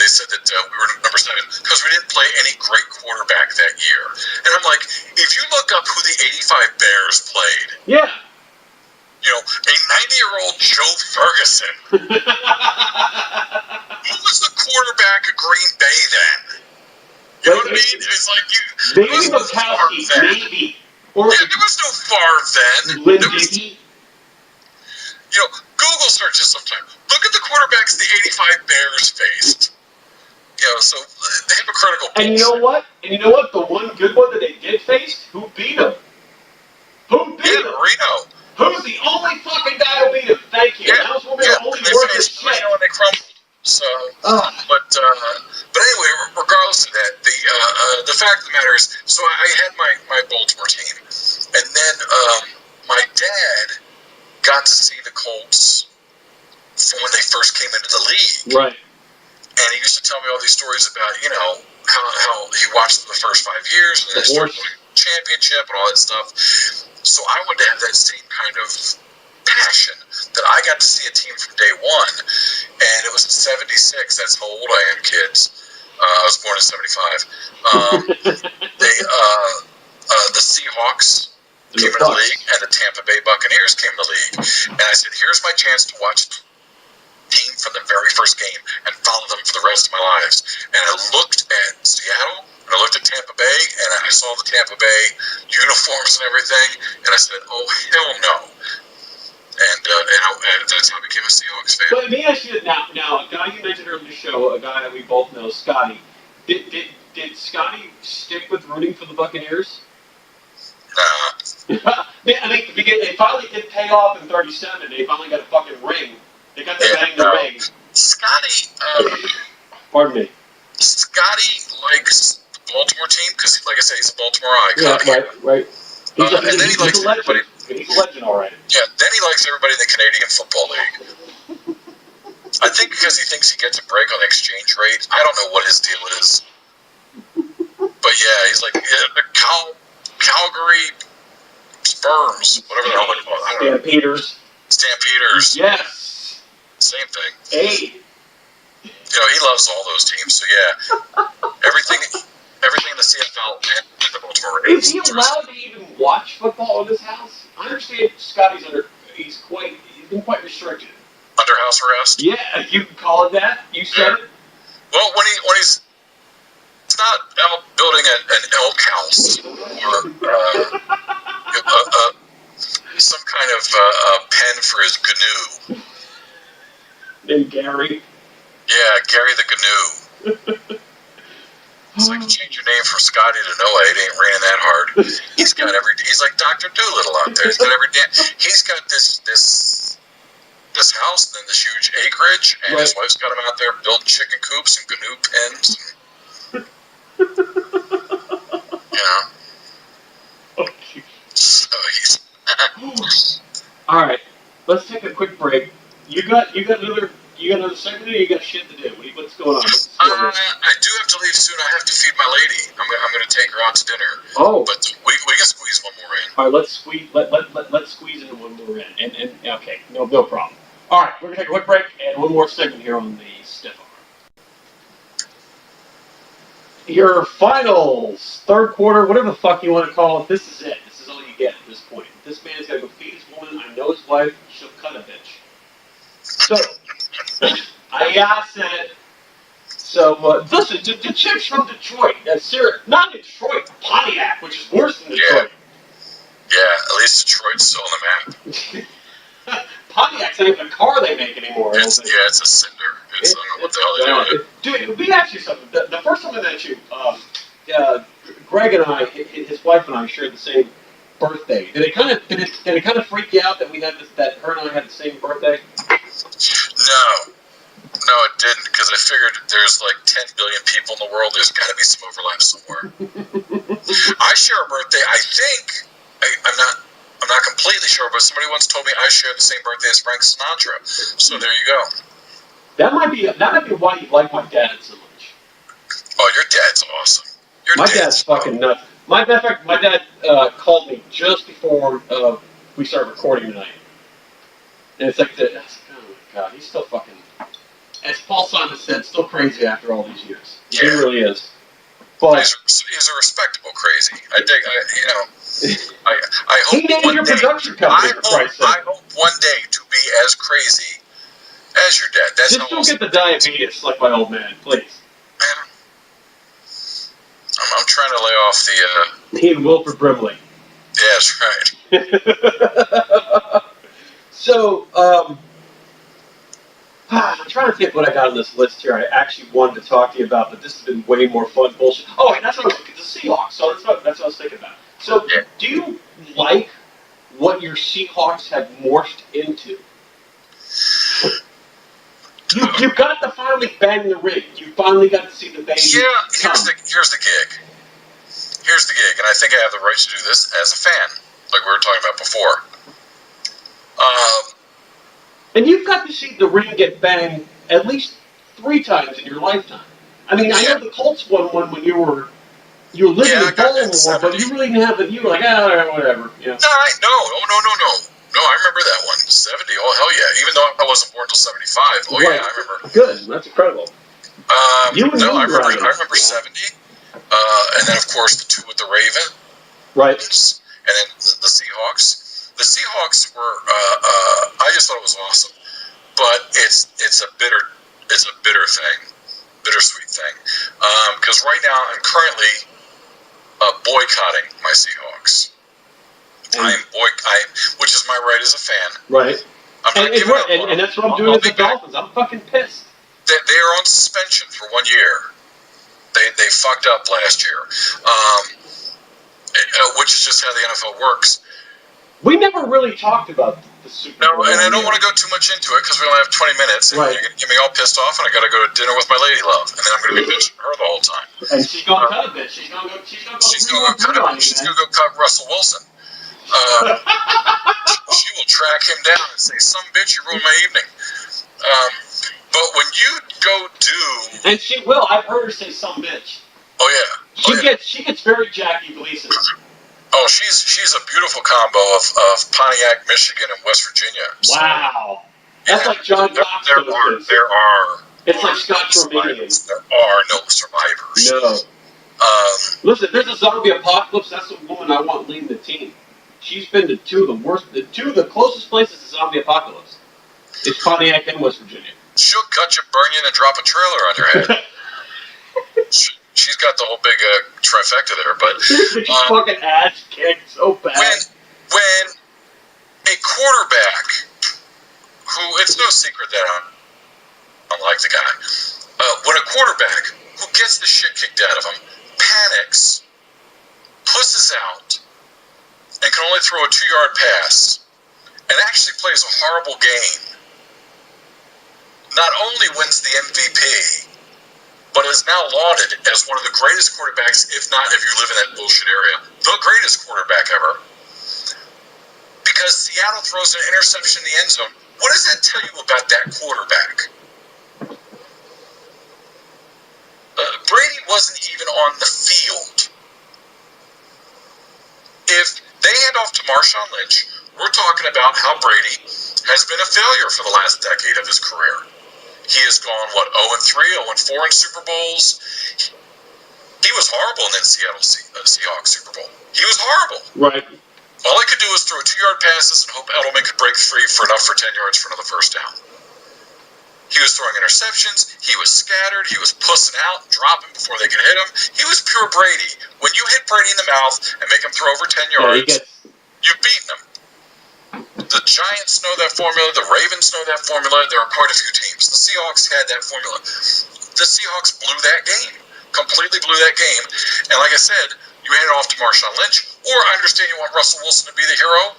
they said that we were number 7 because we didn't play any great quarterback that year. And I'm like, if you look up who the '85 Bears played, yeah, a 90-year-old Joe Ferguson. Who was the quarterback of Green Bay then? You know what I mean? It's like maybe Bukowski, maybe. Or there was no Favre then. Lynn Dickey. Google searches sometime. Look at the quarterbacks the '85 Bears faced. So the hypocritical bullshit. And you know what? The one good one that they did face, who beat them? Who beat them? Marino. Who's the only fucking guy got to see the Colts from when they first came into the league. Right. And he used to tell me all these stories about, how he watched the first 5 years and then started winning the championship and all that stuff. So I wanted to have that same kind of passion that I got to see a team from day one. And it was in 76. That's how old I am, kids. I was born in 75. The Seahawks came into the league, and the Tampa Bay Buccaneers came in the league. And I said, here's my chance to watch the team from the very first game and follow them for the rest of my lives. And I looked at Seattle, and I looked at Tampa Bay, and I saw the Tampa Bay uniforms and everything, and I said, oh, hell no. And that's how I became a Seahawks fan. But let me ask you now, a guy you mentioned earlier in the show, a guy that we both know, Scotty. Did Scotty stick with rooting for the Buccaneers? Nah. I think they finally did pay off in 37. They finally got a fucking ring. They got to bang the ring. Scotty. Pardon me. Scotty likes the Baltimore team because, like I said, he's a Baltimore icon. Yeah, right. And then he likes everybody. He's a legend, all right. Yeah, then he likes everybody in the Canadian Football League. I think because he thinks he gets a break on the exchange rate. I don't know what his deal is. But yeah, he's like, the Calgary Sperms, whatever the hell they're called. I don't know. Stampeders. Yes. Same thing. Hey. He loves all those teams, so yeah. Everything in the CFL and the Baltimore Ravens. Is he allowed to even watch football in his house? I understand Scotty's he's been quite restricted. Under house arrest? Yeah, you can call it that. You said it. Well, when he's not out building an elk house or some kind of pen for his GNU. Named Gary. Yeah, Gary the GNU. It's like, change your name from Scotty to Noah. It ain't raining that hard. He's like Dr. Doolittle out there. He's got this house and then this huge acreage, and his wife's got him out there building chicken coops and GNU pens. Oh, so he's. All right, let's take a quick break. You got another segment, or you got shit to do? What's going on? I do have to leave soon. I have to feed my lady. I'm going to take her out to dinner. Oh, but we can squeeze one more in. All right, let's squeeze in one more in, and okay, no problem. All right, we're gonna take a quick break and one more segment here on the Stiff Arm. Your finals, third quarter, whatever the fuck you want to call it. This is it. This is all you get at this point. This man's got to go feed his woman. I know his wife. She'll cut a bitch. So, I said it. So, listen, the chicks from Detroit, not Detroit, Pontiac, which is worse than Detroit. Yeah, at least Detroit's still on the map. Pontiac's not even a car they make anymore. It's a cinder. I don't know what the hell they're doing. Dude, let me ask you something. The first time I met you, Greg and I, his wife and I, shared the same birthday. Did it kind of freak you out that we had that her and I had the same birthday? No, it didn't, because I figured there's like 10 billion people in the world. There's got to be some overlap somewhere. I share a birthday. I think I'm not completely sure, but somebody once told me I share the same birthday as Frank Sinatra. So there you go. That might be why you like my dad so much. Oh, your dad's awesome. My dad's fucking nuts. My dad called me just before we started recording tonight, and it's like, oh my god, he's still fucking, as Paul Simon said, still crazy after all these years. Yeah. He really is. But he's a respectable crazy. I hope he named your production company. I hope one day to be as crazy as your dad. That's just don't get the diabetes like my old man, please. Man, I'm trying to lay off the. He and Wilford Brimley. Yeah, that's right. So, I'm trying to think what I got on this list here. I actually wanted to talk to you about, but this has been way more fun bullshit. Oh, and that's what I was thinking. The Seahawks. So that's what I was thinking about. So, do you like what your Seahawks have morphed into? You got to finally bang the ring. You finally got to see the baby. Yeah, here's the gig. Here's the gig, and I think I have the right to do this as a fan, like we were talking about before. And you've got to see the ring get banged at least 3 times in your lifetime. I mean, I know the Colts won one when you were living in Balmore, but you really didn't have it. You were like, whatever. Yeah. No, I remember that one. 70. Oh, hell yeah. Even though I wasn't born until 75. Oh, yeah, I remember. Good. That's incredible. I remember 70. And then, of course, the 2 with the Ravens. Right. And then the Seahawks. The Seahawks were, I just thought it was awesome. But it's a bitter thing. Bittersweet thing. Because right now I'm currently boycotting my Seahawks. Which is my right as a fan. Right. And that's what I'm doing with the Dolphins. I'm fucking pissed. They are on suspension for 1 year. They fucked up last year, which is just how the NFL works. We never really talked about the Super Bowl. No, and I don't want to go too much into it because we only have 20 minutes. And you're going to get me all pissed off, and I got to go to dinner with my lady love, and then I'm going to be bitching her the whole time. And she's going to cut a bitch. She's going to go cut Russell Wilson. She will track him down and say, "Some bitch, you ruined my evening." But when you go do, and she will. I've heard her say "some bitch." Oh yeah. She gets very Jackie Gleason. Oh, she's a beautiful combo of Pontiac, Michigan, and West Virginia. Wow. That's like John Cox. There are. It's like Scotch Romanian. There are no survivors. No. Listen, there's a zombie apocalypse. That's the woman I want leading the team. She's been to two of the closest places to zombie apocalypse. It's Pontiac and West Virginia. She'll cut you, burn you, and then drop a trailer on your head. She's got the whole big trifecta there, but she's fucking ass kicked so bad. When a quarterback, who it's no secret that I don't like the guy, when a quarterback who gets the shit kicked out of him panics, pusses out, and can only throw a 2-yard pass, and actually plays a horrible game, not only wins the MVP, but is now lauded as one of the greatest quarterbacks, if not, if you live in that bullshit area, the greatest quarterback ever. Because Seattle throws an interception in the end zone. What does that tell you about that quarterback? Brady wasn't even on the field. If they hand off to Marshawn Lynch, we're talking about how Brady has been a failure for the last decade of his career. He has gone, 0-3, 0-4 in Super Bowls. He was horrible in the Seattle Seahawks Super Bowl. He was horrible. Right. All he could do was throw 2-yard passes and hope Edelman could break free for 10 yards for another first down. He was throwing interceptions. He was scattered. He was pussing out, dropping before they could hit him. He was pure Brady. When you hit Brady in the mouth and make him throw over 10 yards, you've beaten him. The Giants know that formula. The Ravens know that formula. There are quite a few teams. The Seahawks had that formula. The Seahawks blew that game. Completely blew that game. And like I said, you hand it off to Marshawn Lynch. Or I understand you want Russell Wilson to be the hero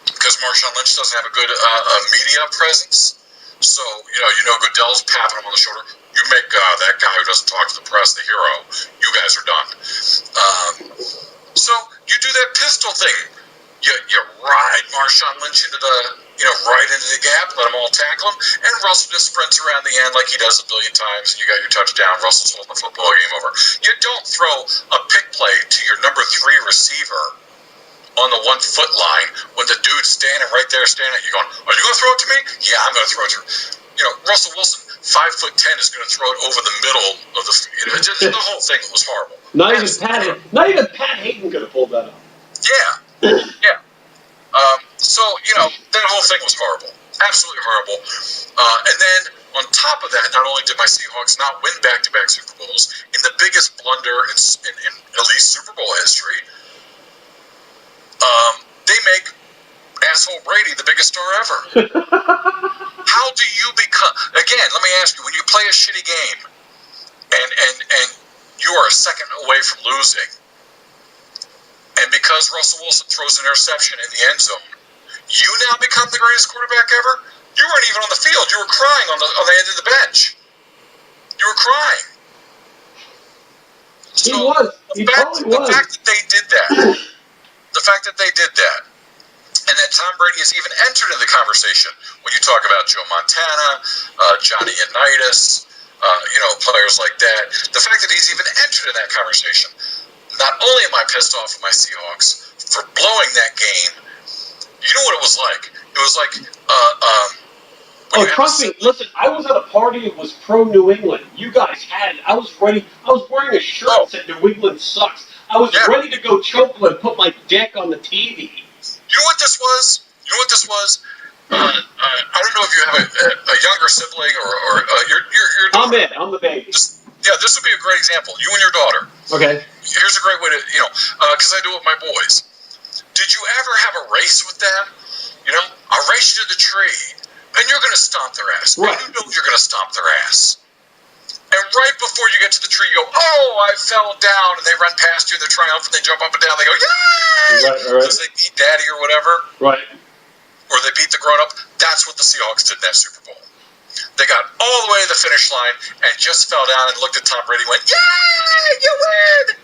because Marshawn Lynch doesn't have a good media presence. So, you know Goodell's patting him on the shoulder. You make that guy who doesn't talk to the press the hero. You guys are done. So you do that pistol thing. You ride Marshawn Lynch into right into the gap, let them all tackle him, and Russell just sprints around the end like he does a billion times, and you got your touchdown. Russell's holding the football, game over. You don't throw a pick play to your number 3 receiver on the 1-foot line when the dude's standing right there, staring at you, going, "Are you going to throw it to me?" "Yeah, I'm going to throw it to you." Russell Wilson, 5'10", is going to throw it over the middle of the. The whole thing was horrible. Not even Pat Hayden could have pulled that off. Yeah. Yeah. So, that whole thing was horrible. Absolutely horrible. And then, on top of that, not only did my Seahawks not win back-to-back Super Bowls, in the biggest blunder in at least Super Bowl history, they make asshole Brady the biggest star ever. How do you become... Again, let me ask you, when you play a shitty game, and you are a second away from losing, and because Russell Wilson throws an interception in the end zone, you now become the greatest quarterback ever? You weren't even on the field. You were crying on the end of the bench. You were crying. He was. The fact that they did that, and that Tom Brady has even entered into the conversation when you talk about Joe Montana, Johnny Unitas, players like that. The fact that he's even entered in that conversation. Not only am I pissed off at my Seahawks for blowing that game, you know what it was like? It was like, trust me. Listen, I was at a party. It was pro New England. You guys had it. I was ready. I was wearing a shirt that said New England sucks. I was ready to go choke and put my dick on the TV. You know what this was? I don't know if you have a younger sibling or your daughter. I'm the baby. This would be a great example. You and your daughter. Okay. Here's a great way to, because I do it with my boys. Did you ever have a race with them? I'll race you to the tree, and you're going to stomp their ass. Right. And you know you're going to stomp their ass. And right before you get to the tree, you go, oh, I fell down, and they run past you, and they're triumphant, they jump up and down, they go, yay! Right. Because they beat daddy or whatever. Right. Or they beat the grown-up. That's what the Seahawks did in that Super Bowl. They got all the way to the finish line and just fell down and looked at Tom Brady and went, yay, you win!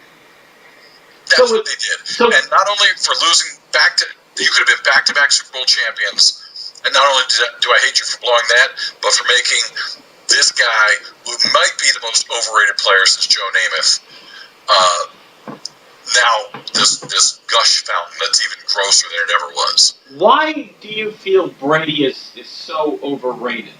That's what they did. And not only for losing you could have been back-to-back Super Bowl champions, and not only do I hate you for blowing that, but for making this guy, who might be the most overrated player since Joe Namath, now this gush fountain that's even grosser than it ever was. Why do you feel Brady is so overrated?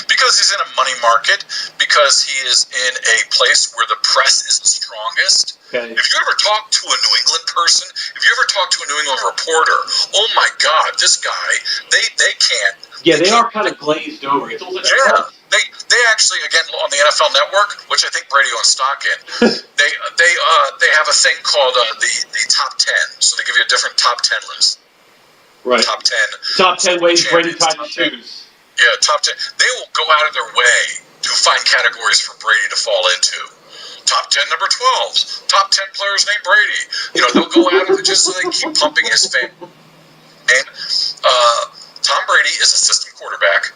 Because he's in a money market, because he is in a place where the press is the strongest. Okay. If you ever talk to a New England person, if you ever talk to a New England reporter, oh my God, this guy, they can't. Yeah, they are kind of glazed over. It's almost like they actually, again, on the NFL Network, which I think Brady owns stock in, they have a thing called the top 10. So they give you a different top 10 list. Right. Top 10. Top 10 ways Brady ties his shoes. Yeah, top 10. They will go out of their way to find categories for Brady to fall into. Top 10 number 12s. Top 10 players named Brady. They'll go out of it just so they can keep pumping his fame. And Tom Brady is a system quarterback.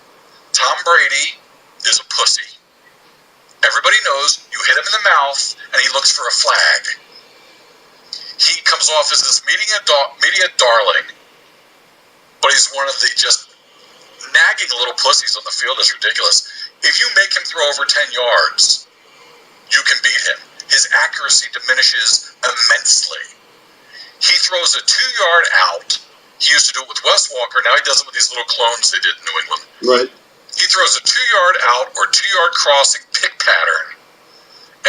Tom Brady is a pussy. Everybody knows you hit him in the mouth and he looks for a flag. He comes off as this media darling, but he's one of the just nagging little pussies on the field. Is ridiculous. If you make him throw over 10 yards, you can beat him. His accuracy diminishes immensely. He throws a 2-yard out. He used to do it with Wes Walker. Now he does it with these little clones they did in New England. Right. He throws a 2-yard out or 2-yard crossing pick pattern,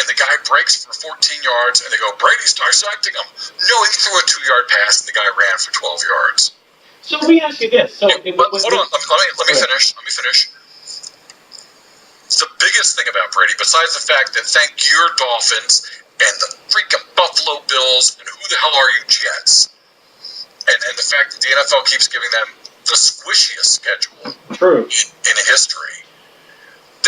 and the guy breaks for 14 yards, and they go, Brady's dissecting him. No, he threw a 2-yard pass, and the guy ran for 12 yards. So let me ask you this. Hold on. Let me finish. The biggest thing about Brady, besides the fact that thank your Dolphins and the freaking Buffalo Bills and who the hell are you Jets, and the fact that the NFL keeps giving them the squishiest schedule in history,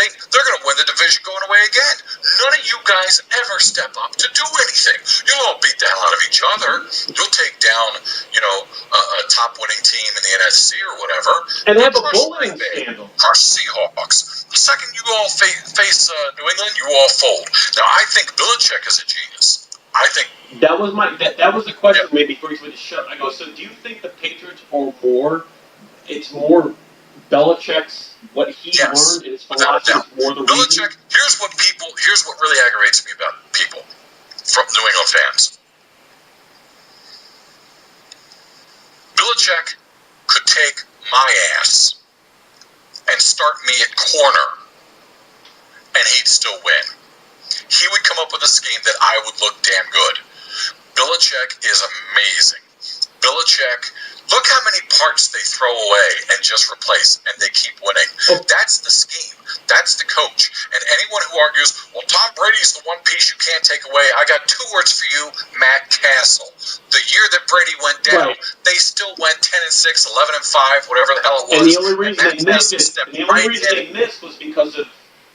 they're going to win the division going away again. None of you guys ever step up to do anything. You'll all beat the hell out of each other. You'll take down, a top winning team in the NFC or whatever. And they have a bullying scandal. Crush Seahawks. The second you all face New England, you all fold. Now, I think Belichick is a genius. I think that was that was the question maybe before you went to shut. I go, so do you think the Patriots are more? It's more Belichick's what he learned in his philosophy is more the Belichick. reason? Here's what really aggravates me about people from New England fans. Belichick could take my ass and start me at corner, and he'd still win. He would come up with a scheme that I would look damn good. Belichick is amazing. Belichick, look how many parts they throw away and just replace, and they keep winning. That's the scheme. That's the coach. And anyone who argues, well, Tom Brady's the one piece you can't take away, I got 2 words for you, Matt Castle. The year that Brady went down, they still went 10-6, 11-5, whatever the hell it was. And the only reason they missed was because of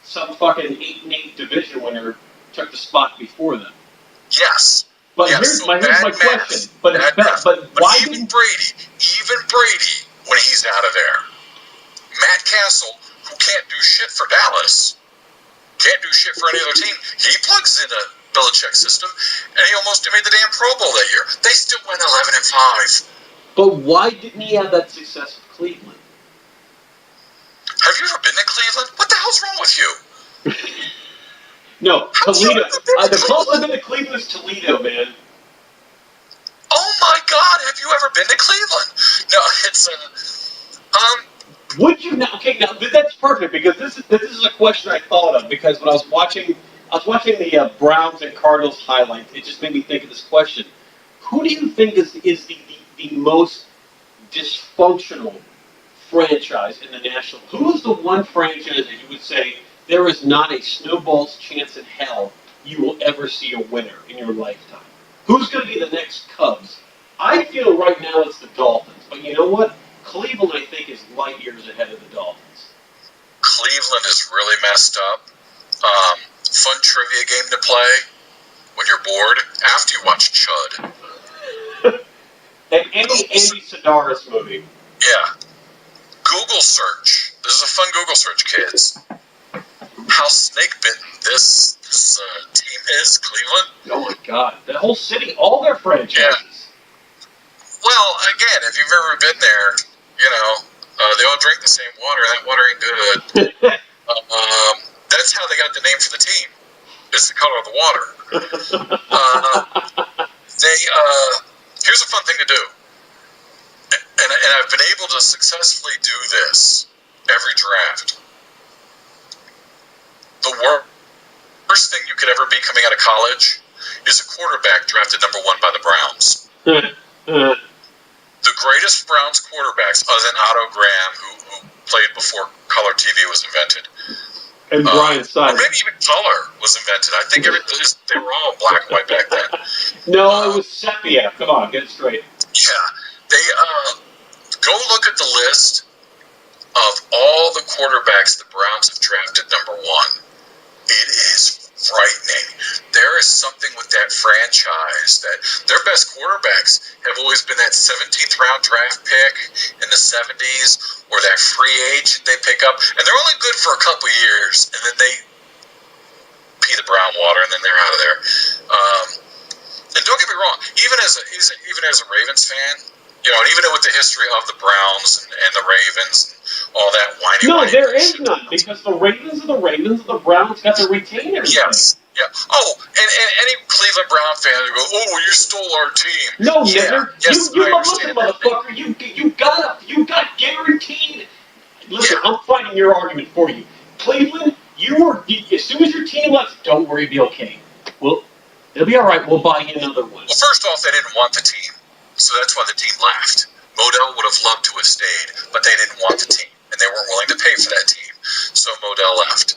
some fucking 8-8 division winner took the spot before them. Yes. But here's my question. But why even Brady, when he's out of there, Matt Castle, who can't do shit for Dallas, can't do shit for any other team, he plugs in a Belichick system, and he almost made the damn Pro Bowl that year. They still went 11-5. But why didn't he have that success with Cleveland? Have you ever been to Cleveland? What the hell's wrong with you? No, Toledo. The closest I've Cleveland? been to Cleveland is Toledo, man. Oh my God! Have you ever been to Cleveland? No, it's Would you now? Okay, now that's perfect because this is a question I thought of because when I was watching the Browns and Cardinals highlights, it just made me think of this question: who do you think is the most dysfunctional franchise in the National? Who is the one franchise that you would say there is not a snowball's chance in hell you will ever see a winner in your lifetime? Who's going to be the next Cubs? I feel right now it's the Dolphins, but you know what? Cleveland, I think, is light years ahead of the Dolphins. Cleveland is really messed up. Fun trivia game to play when you're bored after you watch Chud. And any Andy Sedaris movie. Yeah. Google search. This is a fun Google search, kids. How snake bitten this team is, Cleveland. Oh my God! The whole city, all their franchises. Yeah. Well, again, if you've ever been there, you know, they all drink the same water. That water ain't good. That's how they got the name for the team. It's the color of the water. Here's a fun thing to do. And I've been able to successfully do this every draft. The worst thing you could ever be coming out of college is a quarterback drafted number 1 by the Browns. The greatest Browns quarterbacks, other than Otto Graham, who played before color TV was invented. And Brian Simon. Or maybe even color was invented. I think they were all black and white back then. No, it was sepia. Come on, get it straight. Yeah. They go look at the list of all the quarterbacks the Browns have drafted number 1. It is frightening. There is something with that franchise that their best quarterbacks have always been that 17th round draft pick in the 70s or that free agent they pick up, and they're only good for a couple years, and then they pee the brown water, and then they're out of there. And don't get me wrong, even as a Ravens fan, you know, and even with the history of the Browns and the Ravens and all that whining. No, there is none, because the Ravens are the Ravens and the Browns got to retain everything. Yes. Yeah. Oh, and any Cleveland Brown fan who goes, "Oh, you stole our team." No, yeah. nigger. Yes, you I listen, understand motherfucker. You got guaranteed. Listen, Yeah. I'm fighting your argument for you. Cleveland, as soon as your team left, don't worry, be okay. Well, it'll be all right. We'll buy you another one. Well, first off, they didn't want the team, so that's why the team left. Modell would have loved to have stayed, but they didn't want the team, and they weren't willing to pay for that team. So Modell left.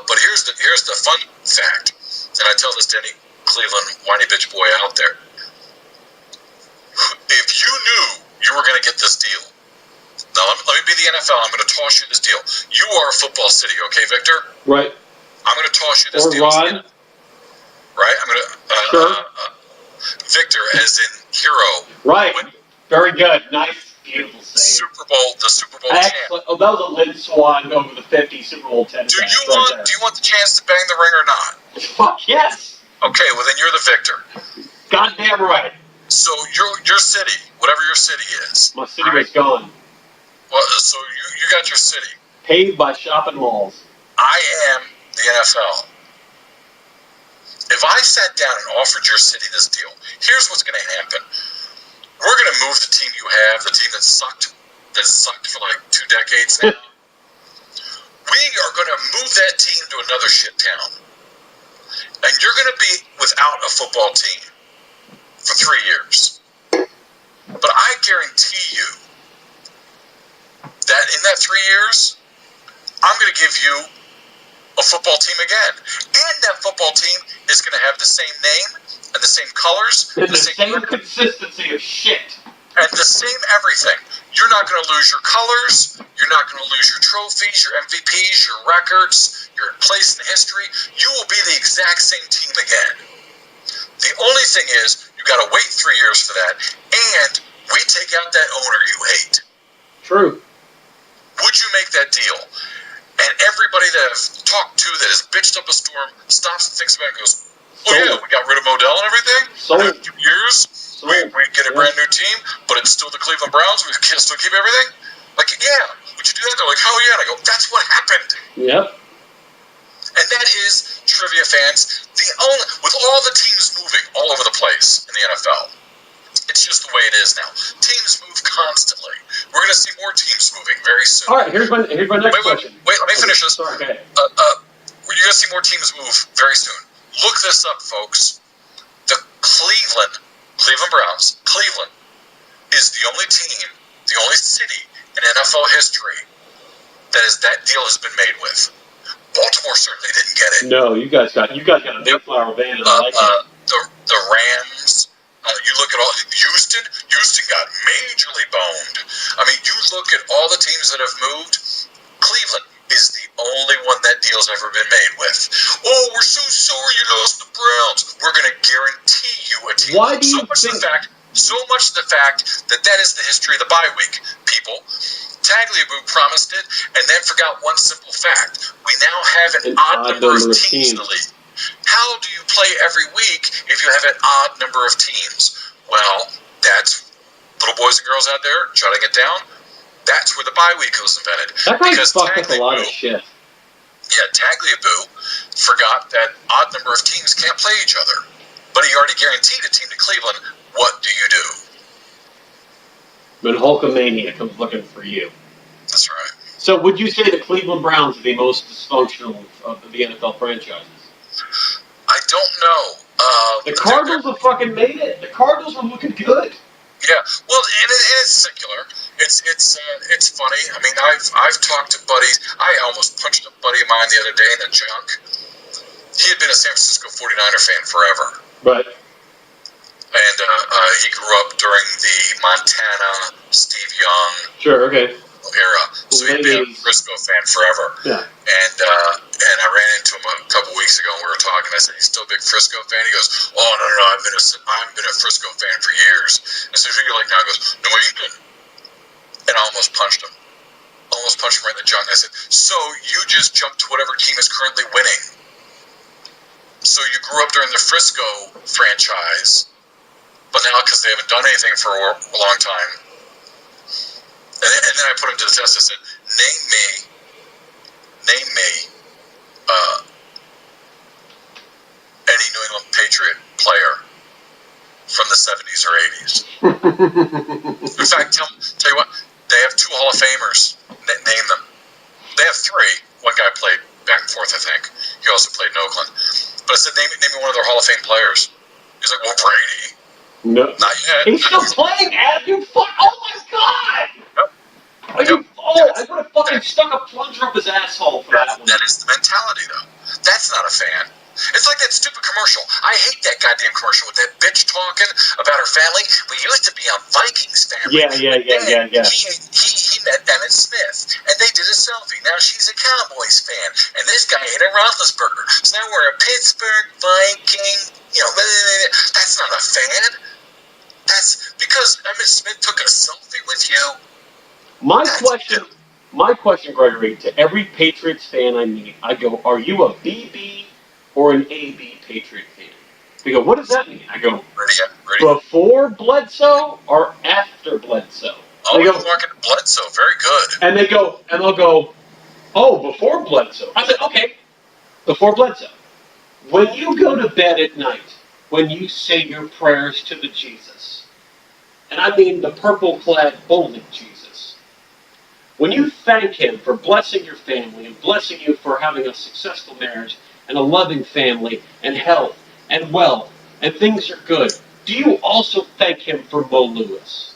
But here's the fun fact, and I tell this to any Cleveland whiny bitch boy out there. If you knew you were going to get this deal, now let me be the NFL. I'm going to toss you this deal. You are a football city, okay, Victor? Right. I'm going to toss you this or deal. Ron. Right? I'm going to... Sure. Victor, as in hero. Right. Very good. Nice. Beautiful save. The Super Bowl champ. Oh, that was a Lynn Swan over the 50 Super Bowl 10. Do you want the chance to bang the ring or not? Fuck yes. Okay, well then you're the victor. Goddamn right. So your city, whatever your city is. My city was gone. Well, so you got your city. Paved by shopping malls. I am the NFL. If I sat down and offered your city this deal, here's what's going to happen. We're going to move the team you have, the team that sucked for like 2 decades now. We are going to move that team to another shit town. And you're going to be without a football team for 3 years. But I guarantee you that in that 3 years, I'm going to give you a football team again. And that football team is going to have the same name and the same colors. And the same consistency of shit. And the same everything. You're not going to lose your colors. You're not going to lose your trophies, your MVPs, your records, your place in history. You will be the exact same team again. The only thing is, you got to wait 3 years for that, and we take out that owner you hate. True. Would you make that deal? And everybody that I've talked to that has bitched up a storm stops and thinks about it and goes, oh yeah, we got rid of Modell and everything? Sold. In a few years? sold. We get a brand new team, but it's still the Cleveland Browns. We can still keep everything. Like, yeah, would you do that? They're like, hell yeah. And I go, that's what happened. Yep. And that is trivia fans. With all the teams moving all over the place in the NFL, it's just the way it is now. Teams move constantly. We're going to see more teams moving very soon. All right, here's my next question. Wait, let me finish this. Sorry, go ahead. You're going to see more teams move very soon. Look this up, folks. The Cleveland Browns, Cleveland, is the only team, the only city in NFL history that deal has been made with. Baltimore certainly didn't get it. No, you guys got a Mayflower van, and I like it. The Rams. You look at all Houston got majorly boned. I mean, you look at all the teams that have moved. Cleveland is the only one that deal's ever been made with. Oh, we're so sorry you lost the Browns. We're going to guarantee you a team. Why do you think? So much of the fact that is the history of the bye week, people. Tagliabue promised it and then forgot one simple fact. We now have an odd number of teams in the league. How do you play every week if you have an odd number of teams? Well, that's little boys and girls out there shutting it down. That's where the bye week was invented. That guy's fucked up a lot of shit. Yeah, Tagliabue forgot that odd number of teams can't play each other. But he already guaranteed a team to Cleveland. What do you do? When Hulkamania comes looking for you. That's right. So would you say the Cleveland Browns are the most dysfunctional of the NFL franchises? I don't know. The Cardinals have fucking made it. The Cardinals are looking good. Yeah, well, and it's secular. It's funny. I mean, I've talked to buddies. I almost punched a buddy of mine the other day in the junk. He had been a San Francisco 49er fan forever. Right. And he grew up during the Montana Steve Young era. So he'd been a Frisco fan forever. Yeah. And I ran into him a couple weeks ago and we were talking. I said, "You still a big Frisco fan?" He goes, "Oh, no, I've been a Frisco fan for years." I said, "Who you like now?" He goes, "No, you didn't." And I almost punched him. Right in the junk. I said, "So you just jumped to whatever team is currently winning. So you grew up during the Frisco franchise, but now because they haven't done anything for a long time." And then I put him to the test. I said, name me any New England Patriot player from the 70s or 80s. In fact, tell you what, they have 2 Hall of Famers. Name them. They have 3. One guy played back and forth, I think. He also played in Oakland. But I said, name me one of their Hall of Fame players. He's like, well, Brady. No. Not yet. He's still playing, Adam. You fuck. Oh, my God. Yep. I would have fucking stuck a plunger up his asshole for that one. That is the mentality, though. That's not a fan. It's like that stupid commercial. I hate that goddamn commercial with that bitch talking about her family. We used to be on Vikings family. Yeah. He met Emmett Smith, and they did a selfie. Now she's a Cowboys fan, and this guy ate a Roethlisberger. So now we're a Pittsburgh Viking. That's not a fan. That's because Emmett Smith took a selfie with you. My question, Gregory, to every Patriots fan I meet, I go, are you a BB or an AB Patriot fan? They go, what does that mean? I go, ready. Before Bledsoe or after Bledsoe? Oh, you're looking at Bledsoe. Very good. And they'll go, oh, before Bledsoe. I said, okay, before Bledsoe. When you go to bed at night, when you say your prayers to the Jesus, and I mean the purple-clad holy Jesus, when you thank him for blessing your family and blessing you for having a successful marriage and a loving family and health and wealth and things are good, do you also thank him for Mo Lewis?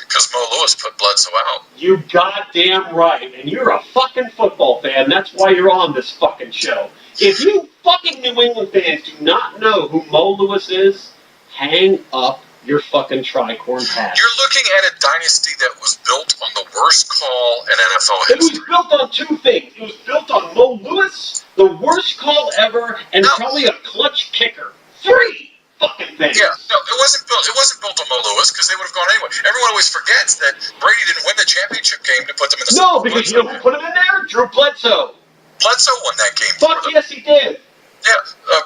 Because Mo Lewis put Bledsoe out. You goddamn right. And you're a fucking football fan. That's why you're on this fucking show. If you fucking New England fans do not know who Mo Lewis is, hang up your fucking tricorn hat. You're looking at a dynasty that was built on the worst call in NFL history. It was built on 2 things. It was built on Mo Lewis, the worst call ever, and probably a clutch kicker. 3 fucking things. Yeah, no, it wasn't built on Mo Lewis because they would have gone anyway. Everyone always forgets that Brady didn't win the championship game to put them in the Super Bowl. No, because you know who put him in there? Drew Bledsoe. Bledsoe won that game. Fuck yes, he did. Yeah,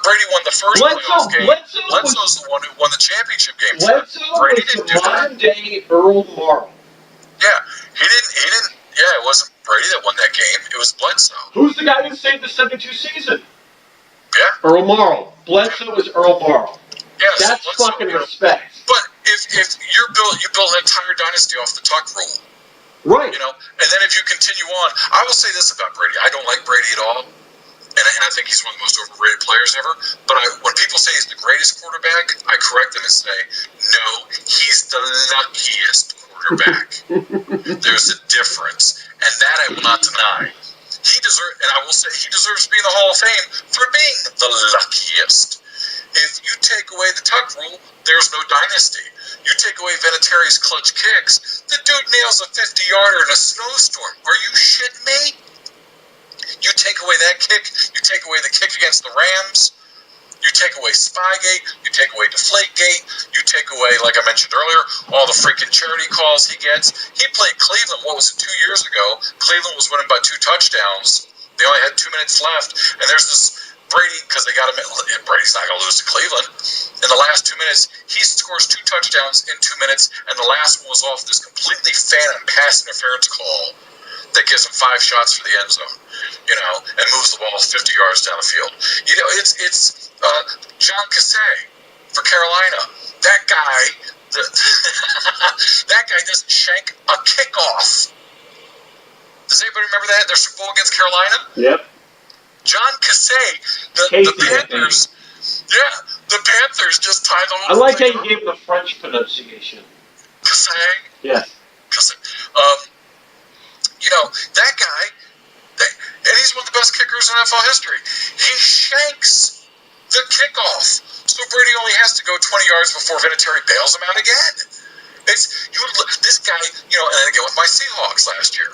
Brady won the first playoff game. Bledsoe's the one who won the championship game. Bledsoe Brady was didn't the do that. modern day Earl Morrall. Yeah, he didn't. Yeah, it wasn't Brady that won that game. It was Bledsoe. Who's the guy who saved the 72 season? Yeah. Earl Morrall. Bledsoe was Earl Morrall. Yeah, that's so Bledsoe, fucking respect. But if you build an entire dynasty off the tuck rule. Right. You know, and then if you continue on, I will say this about Brady. I don't like Brady at all. And I think he's one of the most overrated players ever. But when people say he's the greatest quarterback, I correct them and say, no, he's the luckiest quarterback. There's a difference. And that I will not deny. And I will say he deserves to be in the Hall of Fame for being the luckiest. If you take away the tuck rule, there's no dynasty. You take away Vinatieri's clutch kicks, the dude nails a 50-yarder in a snowstorm. Are you shitting me? You take away that kick, you take away the kick against the Rams, you take away Spygate, you take away Deflategate, you take away, like I mentioned earlier, all the freaking charity calls he gets. He played Cleveland, 2 years ago? Cleveland was winning by 2 touchdowns. They only had 2 minutes left, and there's this Brady, because they got him, Brady's not going to lose to Cleveland. In the last 2 minutes, he scores 2 touchdowns in 2 minutes, and the last one was off this completely phantom pass interference call that gives him 5 shots for the end zone, and moves the ball 50 yards down the field. It's John Cassay for Carolina. That guy, that guy doesn't shank a kickoff. Does anybody remember that? Their Super Bowl against Carolina? Yep. John Cassay, the Panthers. Yeah, the Panthers just tied the whole I like how thing you gave him the French pronunciation. Cassay? Yes. Cassay. That guy, and he's one of the best kickers in NFL history. He shanks the kickoff. So Brady only has to go 20 yards before Vinatieri bails him out again. This guy, and again with my Seahawks last year,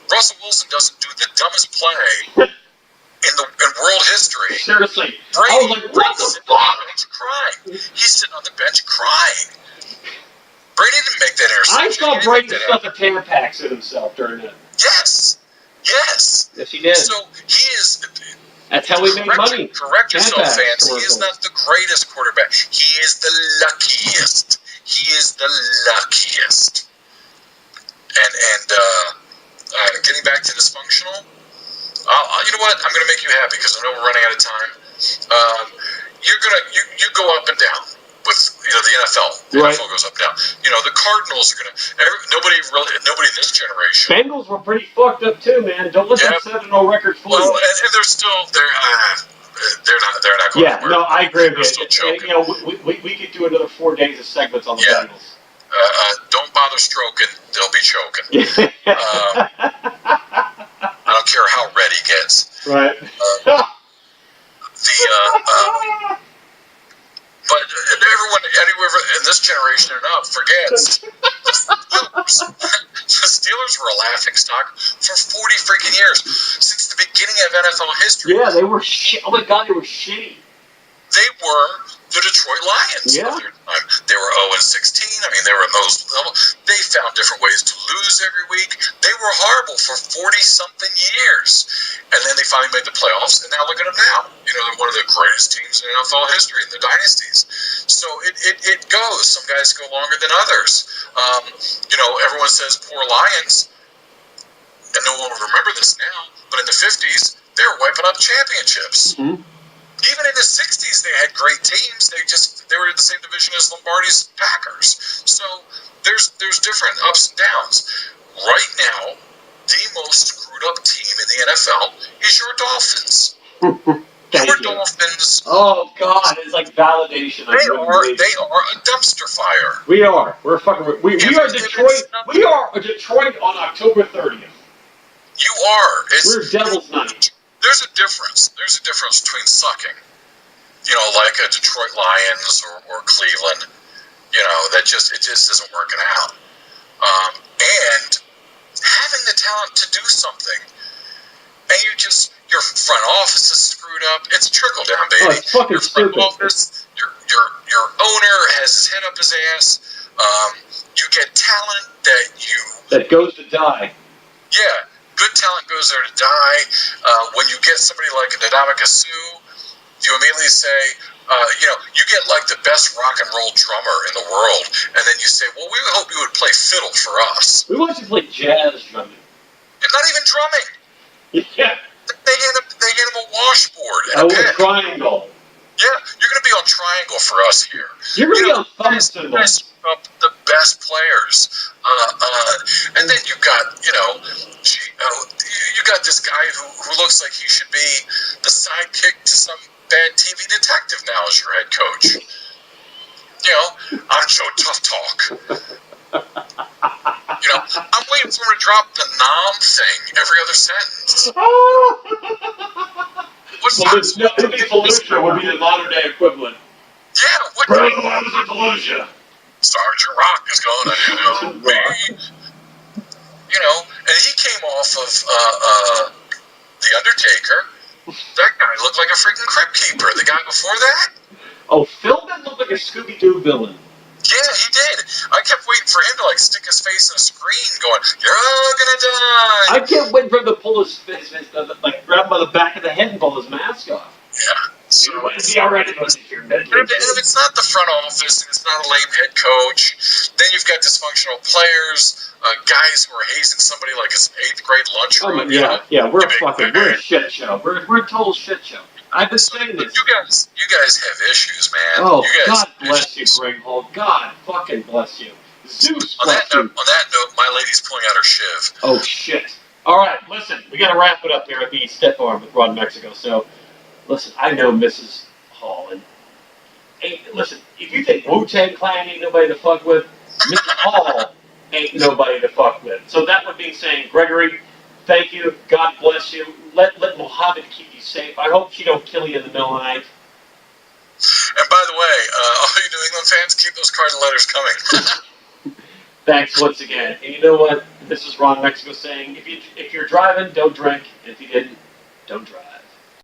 Russell Wilson doesn't do the dumbest play in world history. Seriously. Brady's sitting on the bench crying. He's sitting on the bench crying. Brady didn't make that interception. I saw Brady stuff a Tampax in himself during that. Yes. Yes, he did. So he is. That's how we make money. Correct yourself, fans. He is not the greatest quarterback. He is the luckiest. He is the luckiest. And getting back to dysfunctional. You know what? I'm going to make you happy because I know we're running out of time. You go up and down with the NFL. The NFL goes up and down. The Cardinals are going to. Nobody in this generation. Bengals were pretty fucked up too, man. Don't let them 7-0 record fool. Well, and they're still they're not going. Yeah, no, I agree with you. We could do another 4 days of segments on the Bengals. Don't bother stroking; they'll be choking. I don't care how red he gets. Right. But everyone, anywhere in this generation or not, forgets the Steelers were a laughingstock for 40 freaking years since the beginning of NFL history. Yeah, they were shit. Oh my God, they were shitty. They were the Detroit Lions. Yeah. They were 0-16. I mean, they were in those levels. They found different ways to lose every week. They were horrible for 40-something years. And then they finally made the playoffs, and now look at them now. They're one of the greatest teams in NFL history in the dynasties. So it goes. Some guys go longer than others. Everyone says poor Lions, and no one will remember this now, but in the 50s, they were wiping up championships. Mm-hmm. Even in the 60s, they had great teams. They were in the same division as Lombardi's Packers. So there's different ups and downs. Right now, the most screwed up team in the NFL is your Dolphins. Your Dolphins. Oh God, it's like validation. They are a dumpster fire. We are. We're fucking. We are Detroit. We are Detroit on October 30th. You are. We're Devil's Night. There's a difference. There's a difference between sucking, like a Detroit Lions or Cleveland, that it just isn't working out. And having the talent to do something, and your front office is screwed up. It's trickle down, baby. Oh, it's fucking your front stupid. office, your owner has his head up his ass. You get talent that goes to die. Yeah. Good talent goes there to die. When you get somebody like Ndamukong Suh, You immediately say, you get like the best rock and roll drummer in the world, and then you say, well, we hope you would play fiddle for us. We want you to play jazz drumming. And not even drumming. Yeah. They hand him a washboard and a pick. Triangle. Yeah, you're going to be on triangle for us here. You're going to be on thumb cymbals. Up the best players, and then you got you got this guy who looks like he should be the sidekick to some bad TV detective now as your head coach. I'm Joe Tough Talk. I'm waiting for him to drop the nom thing every other sentence. Fallujah would be the modern day equivalent. Yeah, what? Bro, I was in Fallujah. Sergeant Rock is going to me. And he came off of The Undertaker. That guy looked like a freaking Crypt Keeper. The guy before that? Oh, Philbin looked like a Scooby-Doo villain. Yeah, he did. I kept waiting for him to stick his face in a screen going, you're all gonna die. I kept waiting for him to pull his face, grab him by the back of the head and pull his mask off. Yeah. So it's already if it's not the front office and it's not a lame head coach, then you've got dysfunctional players, guys who are hazing somebody like it's 8th grade lunchroom. We're a shit show. We're a total shit show. I've been saying this. You guys have issues, man. Oh, God bless you, Greg Hall. God fucking bless you. Zeus bless you. On that note, my lady's pulling out her shiv. Oh, shit. All right, listen, we got to wrap it up here at the STIFF ARM with Ron Mexico. So, listen, I know Mrs. Hall, and hey, listen, if you think Wu-Tang Clan ain't nobody to fuck with, Mrs. Hall ain't nobody to fuck with. So that would be saying, Gregory, thank you. God bless you. Let Muhammad keep you safe. I hope she don't kill you in the middle of the night. And by the way, all you New England fans, keep those cards and letters coming. Thanks once again. And you know what? This is Ron Mexico saying, if you're driving, don't drink. And if you didn't, don't drive.